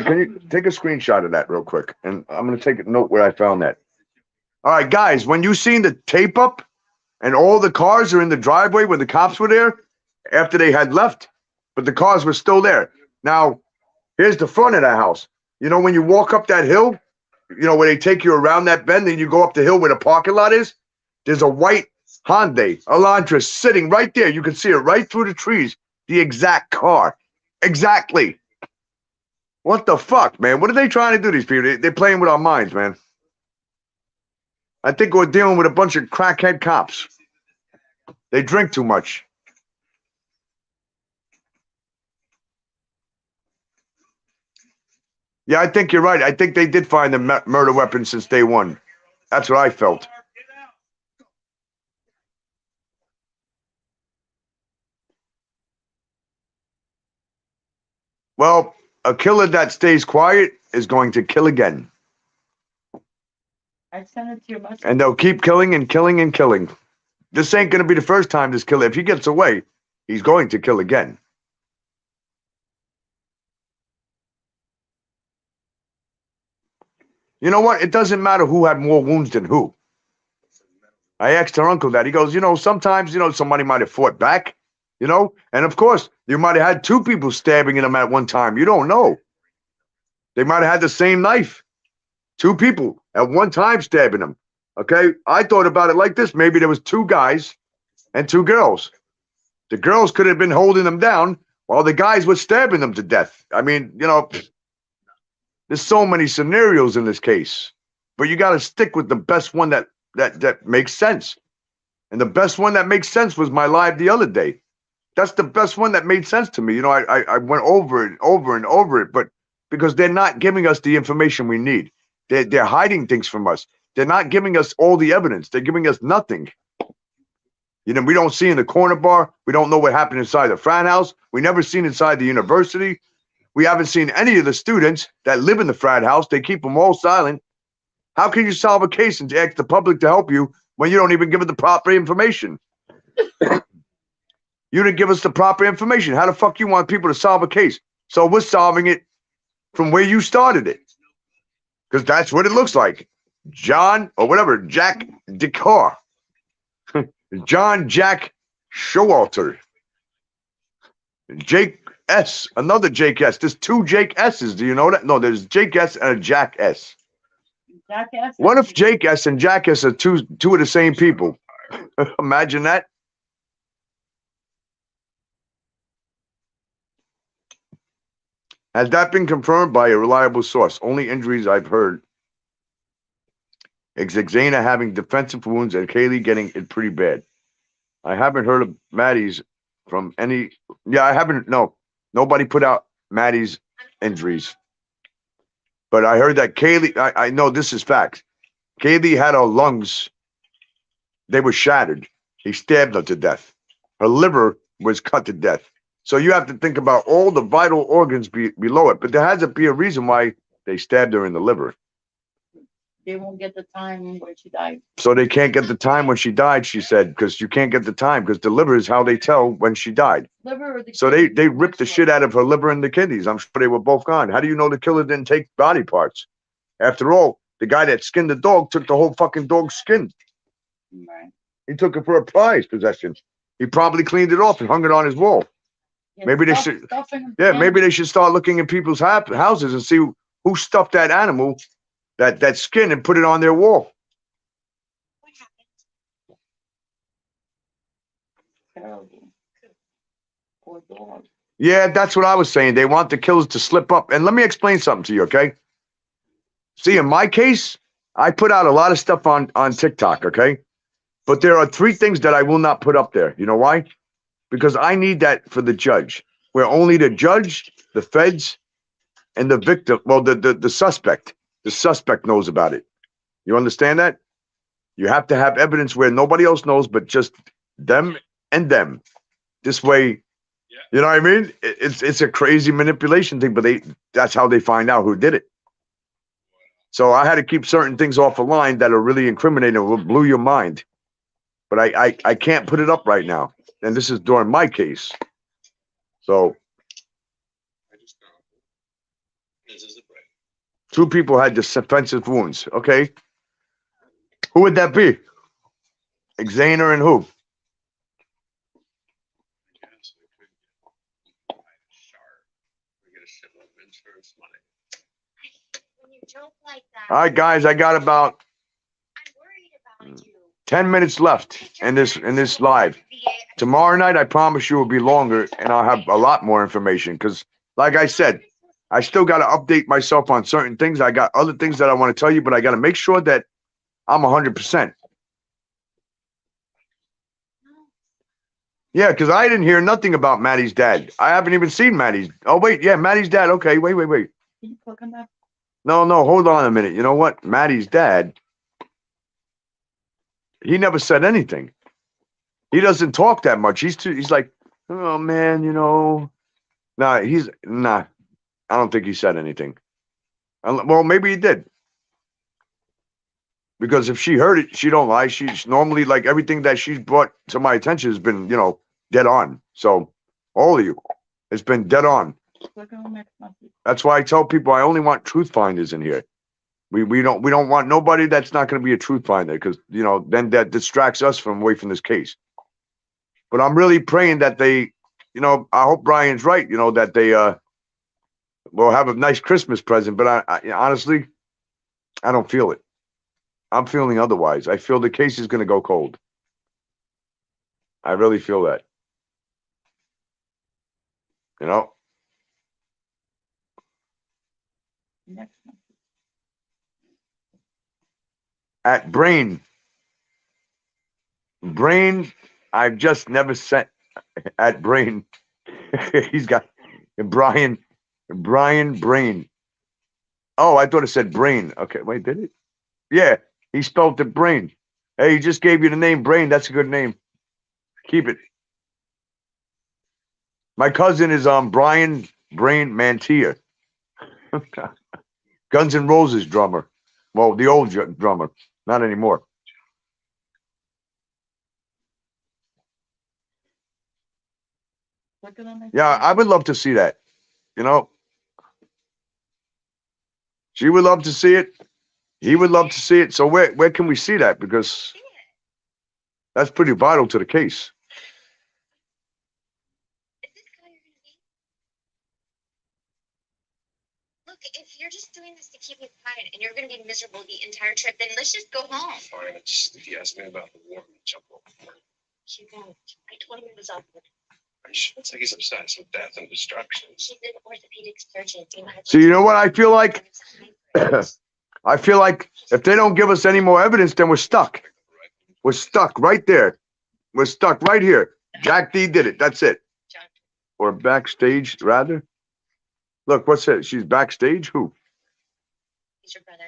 can you take a screenshot of that real quick? And I'm gonna take a note where I found that. All right, guys, when you seen the tape up and all the cars are in the driveway when the cops were there after they had left, but the cars were still there. Now, here's the front of the house. You know, when you walk up that hill, you know, where they take you around that bend and you go up the hill where the parking lot is, there's a white Hyundai Elantra sitting right there. You can see it right through the trees. The exact car. Exactly. What the fuck, man? What are they trying to do, these people? They're playing with our minds, man. I think we're dealing with a bunch of crackhead cops. They drink too much. Yeah, I think you're right. I think they did find the murder weapon since day one. That's what I felt. Well, a killer that stays quiet is going to kill again. I sent it to your message. And they'll keep killing and killing and killing. This ain't going to be the first time this killer, if he gets away, he's going to kill again. You know what? It doesn't matter who had more wounds than who. I asked her uncle that. He goes, you know, sometimes, you know, somebody might have fought back, you know? And of course, you might have had two people stabbing at him at one time. You don't know. They might have had the same knife. Two people at one time stabbing him. Okay? I thought about it like this. Maybe there was two guys and two girls. The girls could have been holding them down while the guys were stabbing them to death. I mean, you know, there's so many scenarios in this case. But you got to stick with the best one that makes sense. And the best one that makes sense was my live the other day. That's the best one that made sense to me. You know, I went over it and over and over it, but because they're not giving us the information we need. They're hiding things from us. They're not giving us all the evidence. They're giving us nothing. You know, we don't see in the corner bar. We don't know what happened inside the frat house. We never seen inside the university. We haven't seen any of the students that live in the frat house. They keep them all silent. How can you solve a case and ask the public to help you when you don't even give it the proper information? You didn't give us the proper information. How the fuck you want people to solve a case? So we're solving it from where you started it. Because that's what it looks like. John, or whatever, Jack Decor. John Jack Showalter. Jake S. Another Jake S. There's two Jake S's. Do you know that? No, there's Jake S. and a Jack S. Jack S. What if Jake S. and Jack S. are two of the same people? Imagine that. Has that been confirmed by a reliable source? Only injuries I've heard. Xana having defensive wounds and Kaylee getting it pretty bad. I haven't heard of Maddie's from any. Yeah, I haven't. No, nobody put out Maddie's injuries. But I heard that Kaylee. I know this is fact. Kaylee had her lungs. They were shattered. He stabbed her to death. Her liver was cut to death. So you have to think about all the vital organs below it. But there has to be a reason why they stabbed her in the liver. They won't get the time when she died. So they can't get the time when she died, she said, because you can't get the time because the liver is how they tell when she died. Liver or the So they ripped the shit out of her liver and the kidneys. I'm sure they were both gone. How do you know the killer didn't take body parts? After all, the guy that skinned the dog took the whole fucking dog's skin. Right. He took it for a prize possession. He probably cleaned it off and hung it on his wall. Yeah, Maybe they should. Yeah, maybe they should start looking in people's houses and see who stuffed that animal, that skin, and put it on their wall. Terrible. Poor dog. Yeah, that's what I was saying. They want the killers to slip up. And let me explain something to you, okay? See, in my case, I put out a lot of stuff on TikTok, okay? But there are three things that I will not put up there. You know why? Because I need that for the judge, where only the judge, the feds, and the victim, well, the suspect The suspect knows about it. You understand that? You have to have evidence where nobody else knows but just them and them. This way, you know what I mean? It's a crazy manipulation thing, but that's how they find out who did it. So I had to keep certain things off the line that are really incriminating and will blow your mind. But I can't put it up right now. And this is during my case. So 2 people had defensive wounds. Okay. Who would that be? Xaner and who? All right, guys, I got about 10 minutes left in this live. Tomorrow night, I promise you, will be longer, and I'll have a lot more information. Because, like I said, I still got to update myself on certain things. I got other things that I want to tell you, but I got to make sure that I'm 100%. Yeah, because I didn't hear nothing about Maddie's dad. I haven't even seen Maddie's. Oh, wait, yeah, Maddie's dad. Okay, wait. Can you click on that? No, hold on a minute. You know what? Maddie's dad, he never said anything. He doesn't talk that much. He's like, oh, man, you know. Nah, I don't think he said anything. Well, maybe he did. Because if she heard it, she don't lie. She's normally, like, everything that she's brought to my attention has been, you know, dead on. So all of you, it's been dead on. That's why I tell people I only want truth finders in here. We don't want nobody that's not going to be a truth finder, because, you know, then that distracts us from away from this case. But I'm really praying that they, you know, I hope Brian's right, you know, that they will have a nice Christmas present. But I honestly, I don't feel it. I'm feeling otherwise. I feel the case is going to go cold. I really feel that. You know? At Brain, I've just never sent at Brain. He's got Brian Brain. Oh, I thought it said Brain. Okay, wait, did it? Yeah, he spelled it Brain. Hey, he just gave you the name Brain. That's a good name. Keep it. My cousin is Brian Brain Mantia. Guns N' Roses drummer. Well, the old drummer. Not anymore. Yeah, I would love to see that. You know, she would love to see it. He would love to see it. So where can we see that? Because that's pretty vital to the case. Look, if you're just doing this to keep me quiet and you're going to be miserable the entire trip, then let's just go home. Fine, just if you ask me about the war, I'm jump over. He won't. I told him it was awkward. It's like he's obsessed with death and destruction. He's an orthopedic surgeon. So you know what I feel like? I feel like if they don't give us any more evidence, then we're stuck. We're stuck right there. We're stuck right here. Jack D did it. That's it. Or backstage, rather. Look, what's it? She's backstage? Who? He's your brother.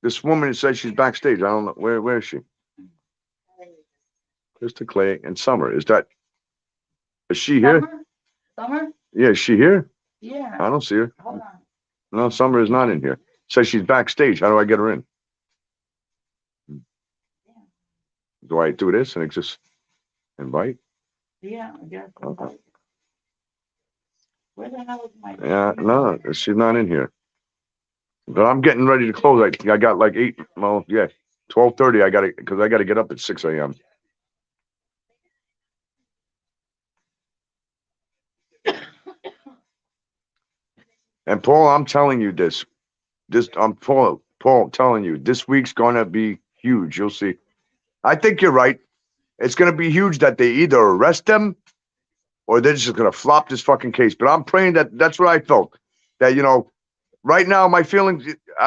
This woman says she's backstage. I don't know. Where is she? Krista Clay and Summer. Is she here? Summer? Yeah, is she here? Yeah. I don't see her. Hold on. No, Summer is not in here. Says she's backstage. How do I get her in? Do I do this and just invite? Yeah, I guess. Okay. Where the hell is my? Yeah, no, she's not in here. But I'm getting ready to close. I got like 8. Well, yeah, 12:30. Because I gotta get up at 6 a.m. And Paul, I'm telling you this. I'm Paul telling you, this week's gonna be huge. You'll see. I think you're right. It's gonna be huge that they either arrest them or they're just gonna flop this fucking case. But I'm praying that's what I felt. That, you know, right now my feelings,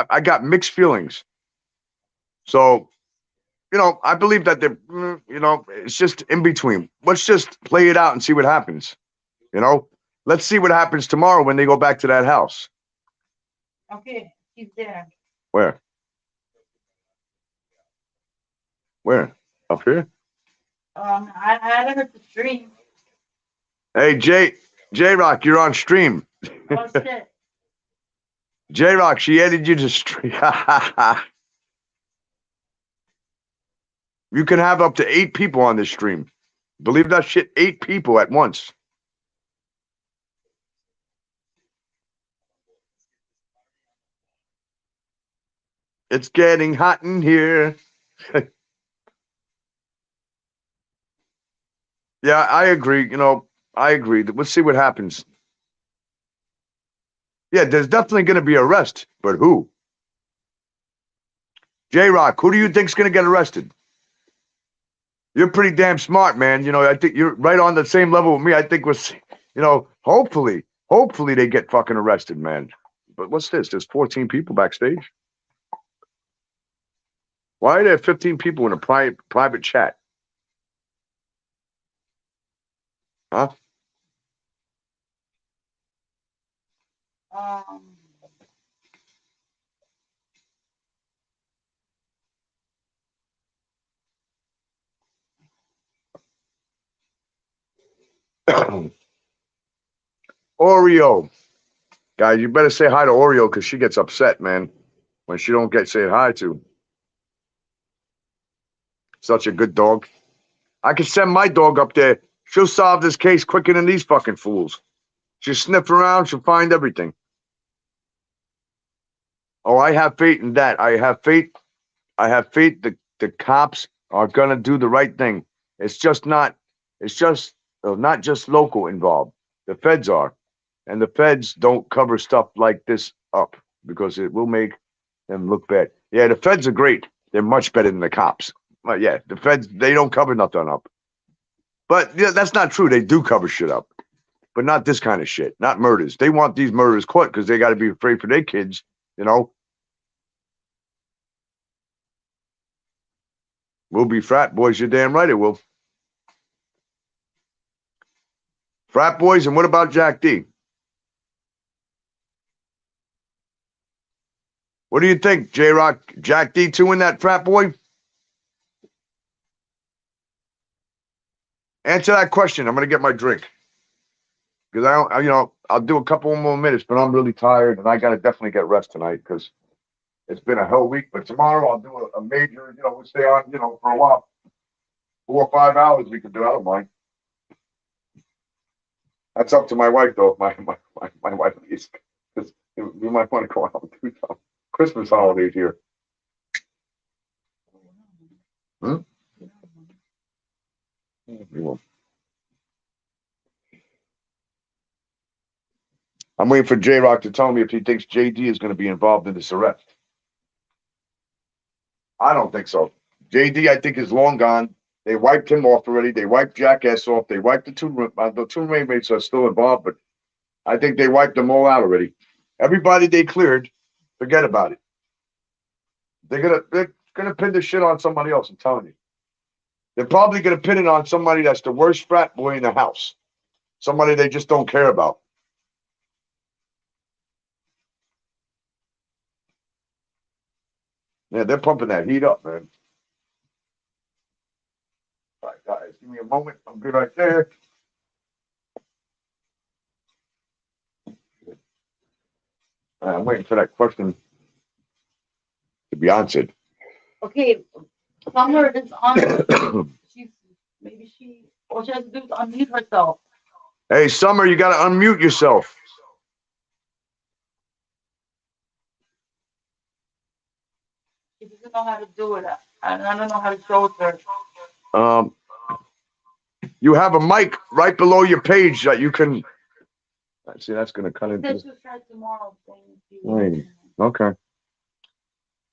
I got mixed feelings. So, you know, I believe that they're, you know, it's just in between. Let's just play it out and see what happens. You know, let's see what happens tomorrow when they go back to that house. Okay, he's there. Where? Where? Up here? I added her to stream. Hey, J Rock, you're on stream. Oh shit. J Rock, she added you to stream. You can have up to 8 people on this stream. Believe that shit, 8 people at once. It's getting hot in here. Yeah, I agree. You know, I agree. Let's see what happens. Yeah, there's definitely going to be arrest, but who? J Rock, who do you think's going to get arrested? You're pretty damn smart, man. You know, I think you're right on the same level with me. I think hopefully they get fucking arrested, man. But what's this? There's 14 people backstage. Why are there 15 people in a private chat? Huh? Oreo. Guys, you better say hi to Oreo because she gets upset, man, when she don't get said hi to. Such a good dog. I could send my dog up there. She'll solve this case quicker than these fucking fools. She'll sniff around. She'll find everything. Oh, I have faith in that. I have faith the cops are going to do the right thing. It's not just local involved. The feds are. And the feds don't cover stuff like this up because it will make them look bad. Yeah, the feds are great. They're much better than the cops. But yeah, the feds, they don't cover nothing up. But yeah, that's not true. They do cover shit up. But not this kind of shit. Not murders. They want these murders caught because they got to be afraid for their kids, you know? We'll be frat boys. You're damn right it will. Frat boys, and what about Jack D? What do you think, J-Rock? Jack D too in that frat boy? Answer that question. I'm going to get my drink. Because I'll do a couple more minutes, but I'm really tired and I got to definitely get rest tonight because it's been a hell week. But tomorrow I'll do a major, we'll stay on, for a while. 4 or 5 hours we could do. I don't mind. That's up to my wife, though. My wife is, because we might want to go out and do some Christmas holidays here. Hmm? We will. I'm waiting for J-Rock to tell me if he thinks JD is going to be involved in this arrest. I don't think so. JD, I think, is long gone. They wiped him off already. They wiped Jackass off. They wiped the two roommates are still involved, but I think they wiped them all out already. Everybody they cleared, forget about it. They're gonna pin the shit on somebody else. I'm telling you. They're probably gonna pin it on somebody that's the worst frat boy in the house. Somebody they just don't care about. Yeah, they're pumping that heat up, man. All right, guys, give me a moment. I'm good right there. I'm waiting for that question to be answered. Okay, Summer is on. All she has to do is unmute herself. Hey, Summer, you got to unmute yourself. She doesn't know how to do it, and I don't know how to show it to her. You have a mic right below your page that you can. See, that's going to cut into. Okay.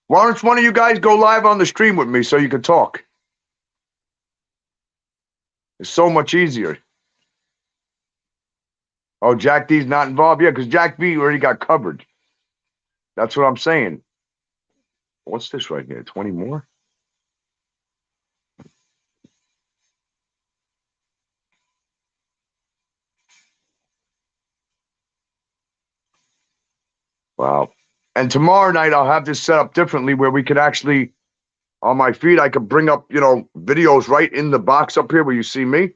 Why don't one of you guys go live on the stream with me so you can talk? It's so much easier. Oh, Jack D's not involved? Yeah, because Jack B already got covered. That's what I'm saying. What's this right here? 20 more? Wow. And tomorrow night I'll have this set up differently where we could actually, on my feed, I could bring up, videos right in the box up here where you see me.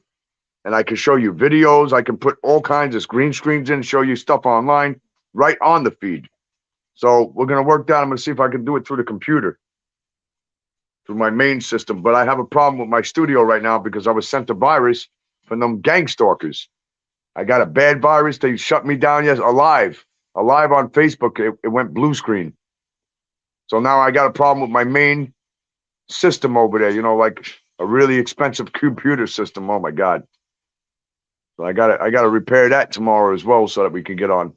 And I can show you videos. I can put all kinds of green screens in, show you stuff online right on the feed. So we're going to work that. I'm going to see if I can do it through the computer, through my main system. But I have a problem with my studio right now because I was sent a virus from them gang stalkers. I got a bad virus. They shut me down alive on Facebook. It went blue screen. So now I got a problem with my main system over there, like a really expensive computer system. Oh my God. So I gotta repair that tomorrow as well so that we can get on.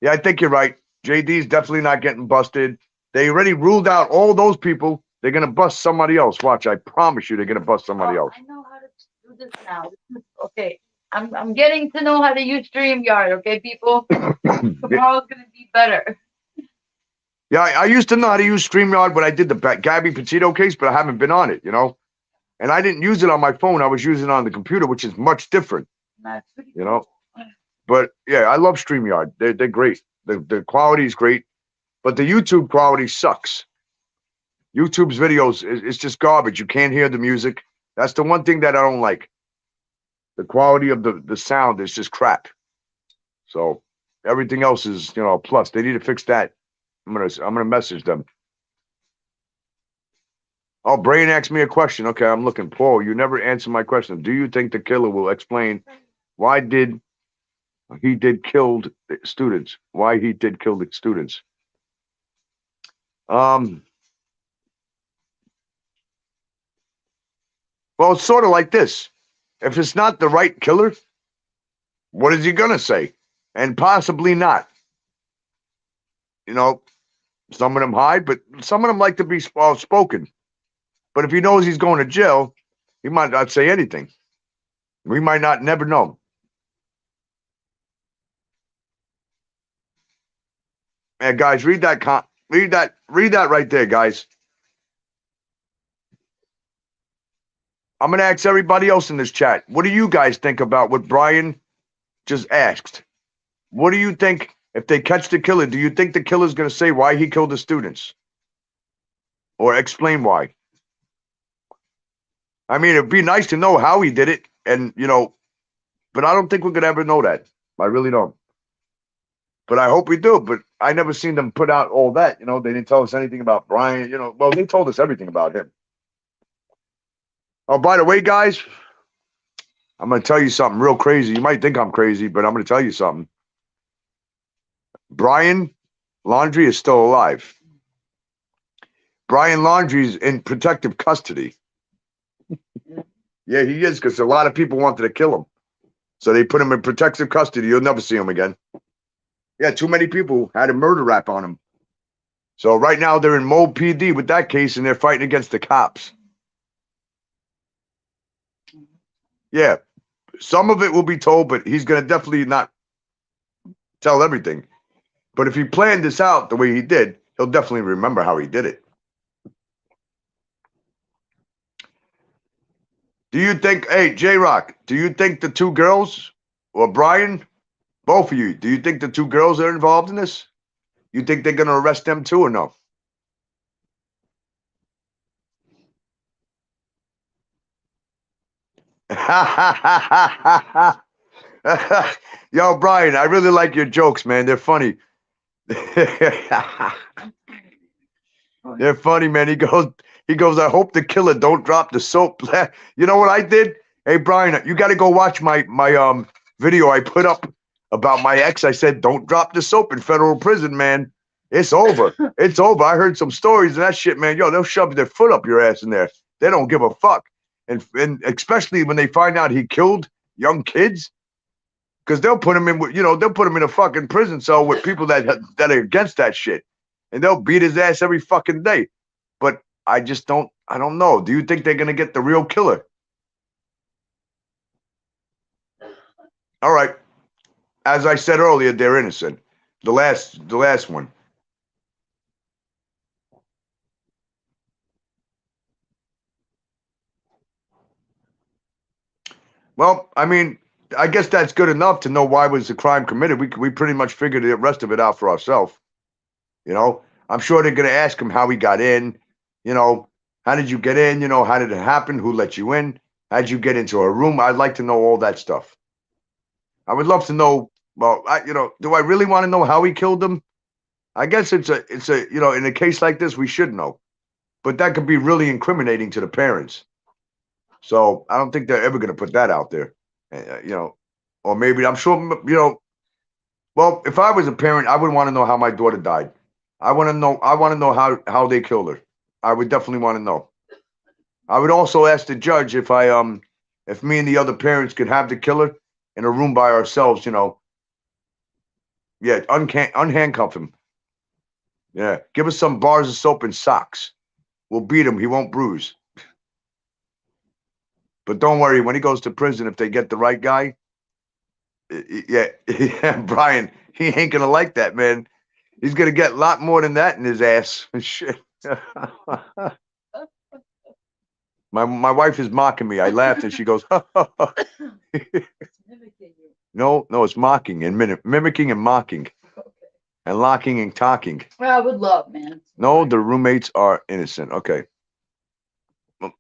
Yeah, I think you're right. JD's definitely not getting busted. They already ruled out all those people. They're gonna bust somebody else. Watch, I promise you they're gonna bust somebody else. I know how to do this now. Okay. I'm getting to know how to use StreamYard, okay, people? Tomorrow's gonna be better. Yeah, I used to know how to use StreamYard when I did the Gabby Petito case, but I haven't been on it, And I didn't use it on my phone. I was using it on the computer, which is much different, But yeah, I love StreamYard. They're great. The quality is great, but the YouTube quality sucks. YouTube's videos is just garbage. You can't hear the music. That's the one thing that I don't like. The quality of the sound is just crap. So everything else is, a plus. They need to fix that. I'm gonna message them. Oh, Brain asked me a question. Okay, I'm looking. Paul, you never answered my question. Do you think the killer will explain why he did kill the students? Why he did kill the students? Well, it's sort of like this. If it's not the right killer, what is he gonna say? And possibly not. Some of them hide, but some of them like to be spoken. But if he knows he's going to jail, he might not say anything. We might not never know. Man, guys, read that right there, guys. I'm gonna ask everybody else in this chat. What do you guys think about what Brian just asked? What do you think if they catch the killer? Do you think the killer's gonna say why he killed the students? Or explain why? I mean, it'd be nice to know how he did it, and but I don't think we're gonna ever know that. I really don't. But I hope we do. But I never seen them put out all that. They didn't tell us anything about Brian. Well, they told us everything about him. Oh, by the way, guys, I'm gonna tell you something real crazy. You might think I'm crazy, but I'm gonna tell you something. Brian Laundrie is still alive. Brian Laundrie's in protective custody. Yeah, he is, because a lot of people wanted to kill him. So they put him in protective custody. You'll never see him again. Yeah, too many people had a murder rap on him. So right now they're in Mold PD with that case, and they're fighting against the cops. Yeah, some of it will be told, but he's going to definitely not tell everything. But if he planned this out the way he did, he'll definitely remember how he did it. Do you think, hey, J-Rock, do you think the two girls, or Brian, both of you, do you think the two girls are involved in this? You think they're going to arrest them too or no? Yo, Brian, I really like your jokes, man. They're funny. They're funny, man. He goes, I hope the killer don't drop the soap. You know what I did? Hey, Brian, you got to go watch my video I put up about my ex. I said, don't drop the soap in federal prison, man. It's over. It's over. I heard some stories of that shit, man. Yo, they'll shove their foot up your ass in there. They don't give a fuck. And especially when they find out he killed young kids, because they'll put him in, they'll put him in a fucking prison cell with people that are against that shit, and they'll beat his ass every fucking day. But I don't know. Do you think they're gonna get the real killer? All right. As I said earlier, they're innocent. The last one. Well, I mean, I guess that's good enough to know why was the crime committed. We pretty much figured the rest of it out for ourselves. You know, I'm sure they're gonna ask him how he got in. You know, how did you get in? You know, how did it happen? Who let you in? How'd you get into a room? I'd like to know all that stuff. I would love to know. Well, do I really want to know how he killed them? I guess it's a, in a case like this, we should know, but that could be really incriminating to the parents. So I don't think they're ever going to put that out there, or maybe I'm sure, well, if I was a parent, I would want to know how my daughter died. I want to know how they killed her. I would definitely want to know. I would also ask the judge if if me and the other parents could have the killer in a room by ourselves, yeah, unhandcuff him. Yeah, give us some bars of soap and socks. We'll beat him. He won't bruise. But don't worry, when he goes to prison, if they get the right guy, yeah, Brian, he ain't gonna like that, man. He's gonna get a lot more than that in his ass. Shit. My wife is mocking me. I laughed and she goes, no, it's mocking and mimicking and mocking. And locking and talking. Well, I would love, man. No, the roommates are innocent. Okay. Well,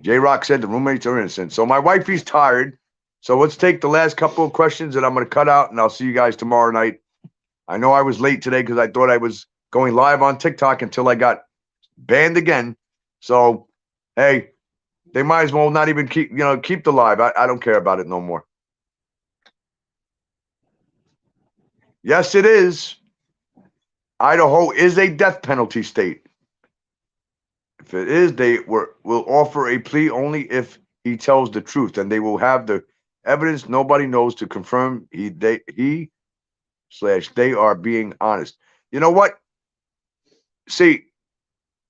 J-Rock said the roommates are innocent. So my wifey's tired. So let's take the last couple of questions that I'm going to cut out, and I'll see you guys tomorrow night. I know I was late today because I thought I was going live on TikTok until I got banned again. So, hey, they might as well not even keep the live. I don't care about it no more. Yes, it is. Idaho is a death penalty state. If it is, they will offer a plea only if he tells the truth, and they will have the evidence nobody knows to confirm they are being honest. You know what? See,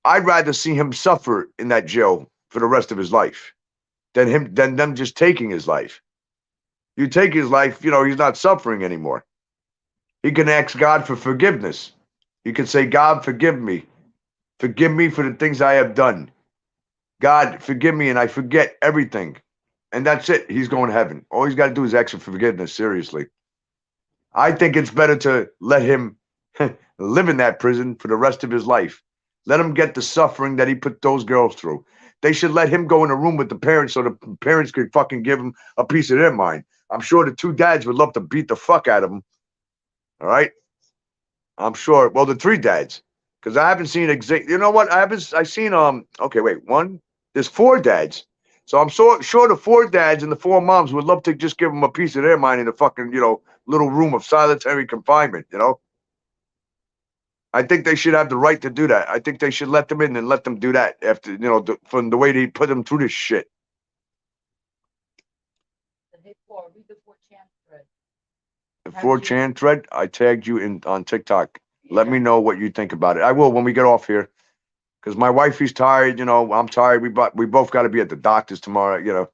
I'd rather see him suffer in that jail for the rest of his life than them just taking his life. You take his life, he's not suffering anymore. He can ask God for forgiveness. He can say, God, forgive me. Forgive me for the things I have done. God, forgive me, and I forget everything. And that's it. He's going to heaven. All he's got to do is ask for forgiveness, seriously. I think it's better to let him live in that prison for the rest of his life. Let him get the suffering that he put those girls through. They should let him go in a room with the parents so the parents could fucking give him a piece of their mind. I'm sure the two dads would love to beat the fuck out of him. All right? I'm sure. Well, the three dads. Because I haven't seen you know what? I've seen okay, wait, there's four dads. So I'm so sure the four dads and the four moms would love to just give them a piece of their mind in a fucking, little room of solitary confinement, I think they should have the right to do that. I think they should let them in and let them do that after, from the way they put them through this shit. The 4chan thread, I tagged you on TikTok. Let me know what you think about it. I will when we get off here, because my wifey's tired. I'm tired. We both got to be at the doctor's tomorrow.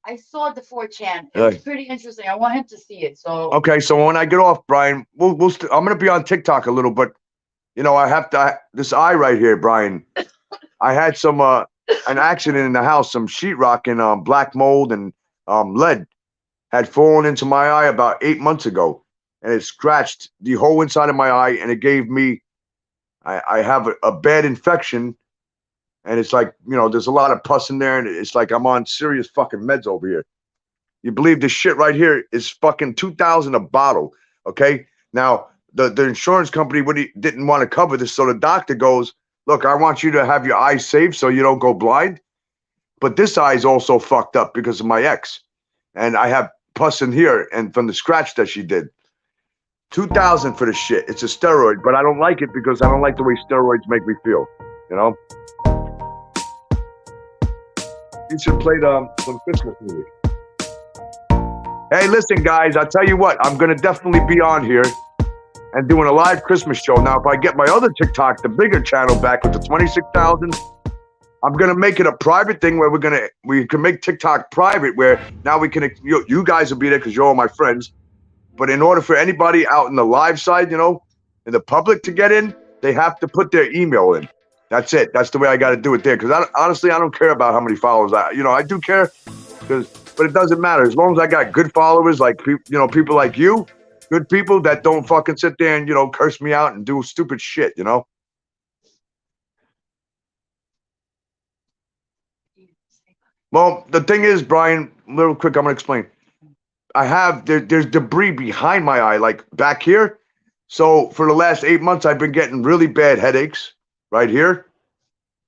I saw the 4chan. It was pretty interesting. I want him to see it. So okay. So when I get off, Brian, I'm gonna be on TikTok a little, but I have to. This eye right here, Brian. I had some an accident in the house. Some sheetrock and black mold and lead had fallen into my eye about 8 months ago. And it scratched the whole inside of my eye, and it gave me, I have a bad infection, and it's like, there's a lot of pus in there, and it's like I'm on serious fucking meds over here. You believe this shit right here is fucking $2,000 a bottle, okay? Now, the insurance company didn't want to cover this, so the doctor goes, look, I want you to have your eyes saved so you don't go blind, but this eye is also fucked up because of my ex, and I have pus in here, and from the scratch that she did. $2,000 for the shit. It's a steroid, but I don't like it because I don't like the way steroids make me feel. You should play some Christmas music. Hey, listen, guys, I'll tell you what. I'm going to definitely be on here and doing a live Christmas show. Now, if I get my other TikTok, the bigger channel back with the 26,000, I'm going to make it a private thing where we can make TikTok private, where now we can, you guys will be there because you're all my friends. But in order for anybody out in the live side, in the public to get in, they have to put their email in. That's it. That's the way I got to do it there. Because honestly, I don't care about how many followers. I do care, but it doesn't matter. As long as I got good followers, like people like you, Good people that don't fucking sit there and, you know, curse me out and do stupid shit, you know? Well, the thing is, Brian, real quick, I'm gonna explain. I have there's debris behind my eye, like back here. So for the last 8 months, I've been getting really bad headaches right here,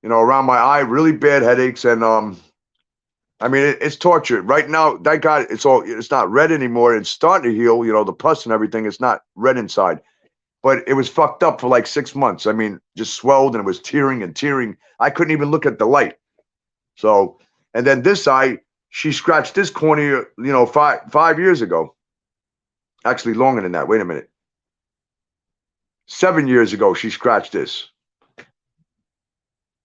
you know, around my eye, really bad headaches, and I mean it's torture. Right now, that guy, it's not red anymore. It's starting to heal, you know, the pus and everything. It's not red inside, but it was fucked up for like 6 months. I mean, just swelled and it was tearing and tearing. I couldn't even look at the light. So, and then this eye, she scratched this cornea, you know, five years ago. Actually, longer than that. Wait a minute. 7 years ago, she scratched this.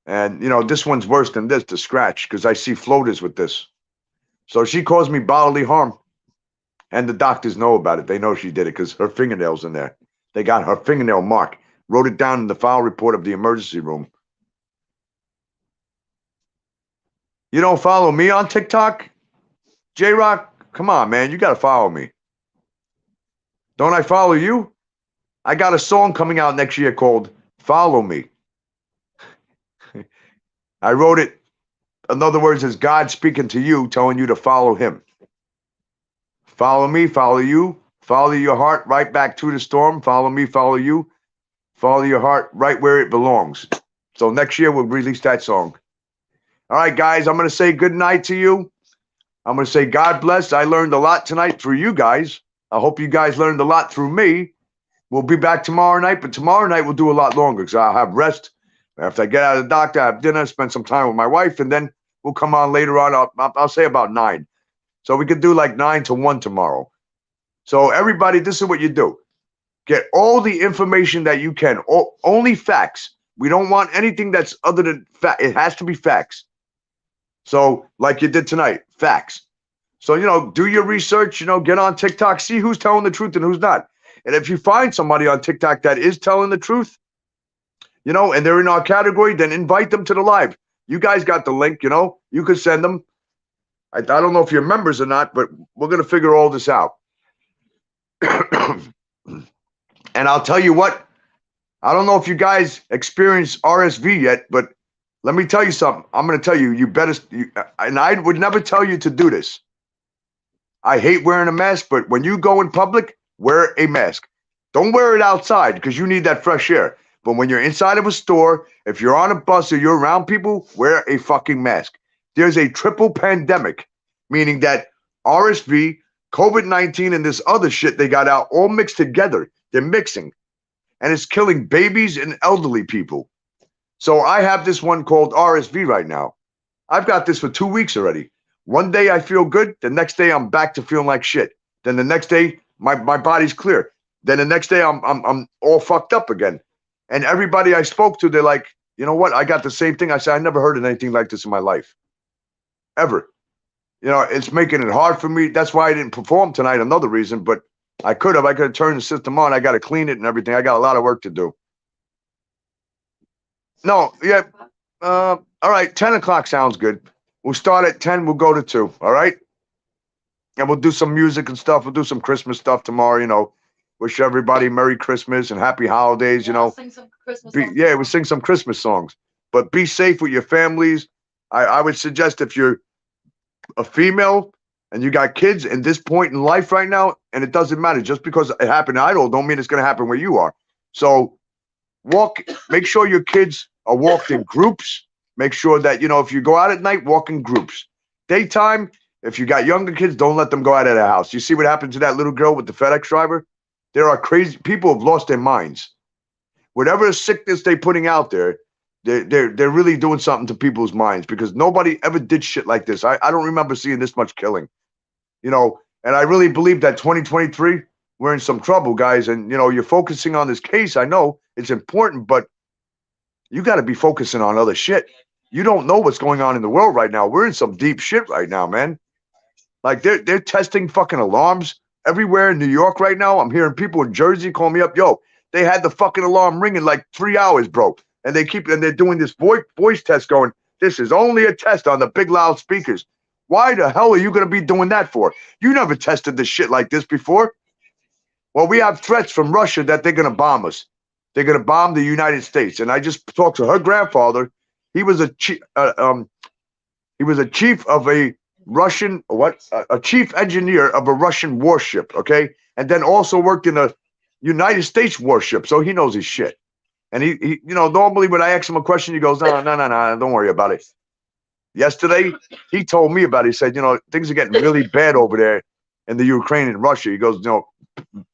And, you know, this one's worse than this to scratch because I see floaters with this. So she caused me bodily harm. And the doctors know about it. They know she did it because her fingernail's in there. They got her fingernail mark. Wrote it down in the file report of the emergency room. You don't follow me on TikTok? J-Rock, come on, man. You got to follow me. Don't I follow you? I got a song coming out next year called Follow Me. I wrote it, in other words, as God speaking to you, telling you to follow him. Follow me, follow you, follow your heart right back to the storm. Follow me, follow you, follow your heart right where it belongs. So next year we'll release that song. All right, guys, I'm going to say good night to you. I'm going to say God bless. I learned a lot tonight through you guys. I hope you guys learned a lot through me. We'll be back tomorrow night, but tomorrow night we'll do a lot longer because I'll have rest. After I get out of the doctor, I have dinner, spend some time with my wife, and then we'll come on later on. I'll say about 9. So we could do like 9 to 1 tomorrow. So everybody, this is what you do. Get all the information that you can, only facts. We don't want anything that's other than fact. It has to be facts. So like you did tonight, facts. So, you know, do your research, you know, get on TikTok, see who's telling the truth and who's not. And if you find somebody on TikTok that is telling the truth, you know, and they're in our category, then invite them to the live. You guys got the link, you know, you could send them. I don't know if you're members or not, but we're going to figure all this out. And I'll tell you what, I don't know if you guys experience RSV yet, but let me tell you something. I'm going to tell you, you better, and I would never tell you to do this. I hate wearing a mask, but when you go in public, wear a mask. Don't wear it outside because you need that fresh air. But when you're inside of a store, if you're on a bus or you're around people, wear a fucking mask. There's a triple pandemic, meaning that RSV, COVID-19, and this other shit they got out all mixed together. They're mixing. And it's killing babies and elderly people. So I have this one called RSV right now. I've got this for 2 weeks already. One day I feel good. The next day I'm back to feeling like shit. Then the next day my body's clear. Then the next day I'm all fucked up again. And everybody I spoke to, they're like, you know what? I got the same thing. I said, I never heard of anything like this in my life. Ever. You know, it's making it hard for me. That's why I didn't perform tonight. Another reason, but I could have turned the system on. I got to clean it and everything. I got a lot of work to do. No, yeah. All right. 10 o'clock sounds good. We'll start at 10. We'll go to 2. All right. And we'll do some music and stuff. We'll do some Christmas stuff tomorrow, you know. Wish everybody Merry Christmas and Happy Holidays, you know. Sing some Christmas songs. We'll sing some Christmas songs. But be safe with your families. I would suggest if you're a female and you got kids in this point in life right now, and it doesn't matter, just because it happened in Idaho don't mean it's going to happen where you are. So make sure your kids are walked in groups. Make sure that, you know, if you go out at night, walk in groups. Daytime, if you got younger kids, don't let them go out of the house. You see what happened to that little girl with the FedEx driver? There are crazy people who have lost their minds. Whatever sickness they're putting out there, they're really doing something to people's minds because nobody ever did shit like this. I don't remember seeing this much killing, you know, and I really believe that 2023, we're in some trouble, guys. And, you know, you're focusing on this case. I know it's important, but you got to be focusing on other shit. You don't know what's going on in the world right now. We're in some deep shit right now, man. Like they're testing fucking alarms everywhere in New York right now. I'm hearing people in Jersey call me up. Yo, they had the fucking alarm ringing like 3 hours, bro. And they're doing this voice test going, this is only a test on the big loud speakers. Why the hell are you going to be doing that for? You never tested this shit like this before. Well, we have threats from Russia that they're going to bomb us. They're going to bomb the United States. And I just talked to her grandfather. He was a chief of a Russian, a chief engineer of a Russian warship, okay? And then also worked in a United States warship, so he knows his shit. And he you know, normally when I ask him a question, he goes, no, don't worry about it. Yesterday, he told me about it. He said, you know, things are getting really bad over there in the Ukraine and Russia. He goes, you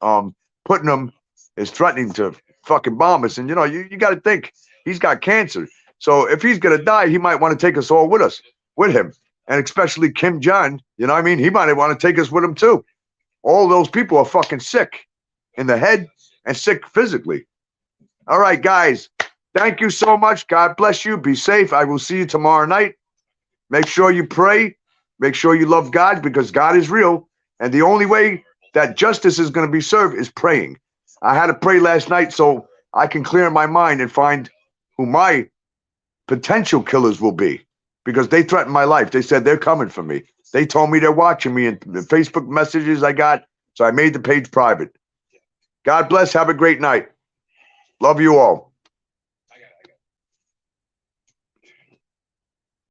know, Putnam is threatening to fucking bomb us. And, you know, you got to think, he's got cancer. So if he's going to die, he might want to take us all with him. And especially Kim Jong, you know what I mean? He might want to take us with him too. All those people are fucking sick in the head and sick physically. All right, guys, thank you so much. God bless you. Be safe. I will see you tomorrow night. Make sure you pray. Make sure you love God, because God is real. And the only way that justice is going to be served is praying. I had to pray last night so I can clear my mind and find who my potential killers will be, because they threatened my life. They said they're coming for me. They told me they're watching me in the Facebook messages I got. So I made the page private. God bless. Have a great night. Love you all.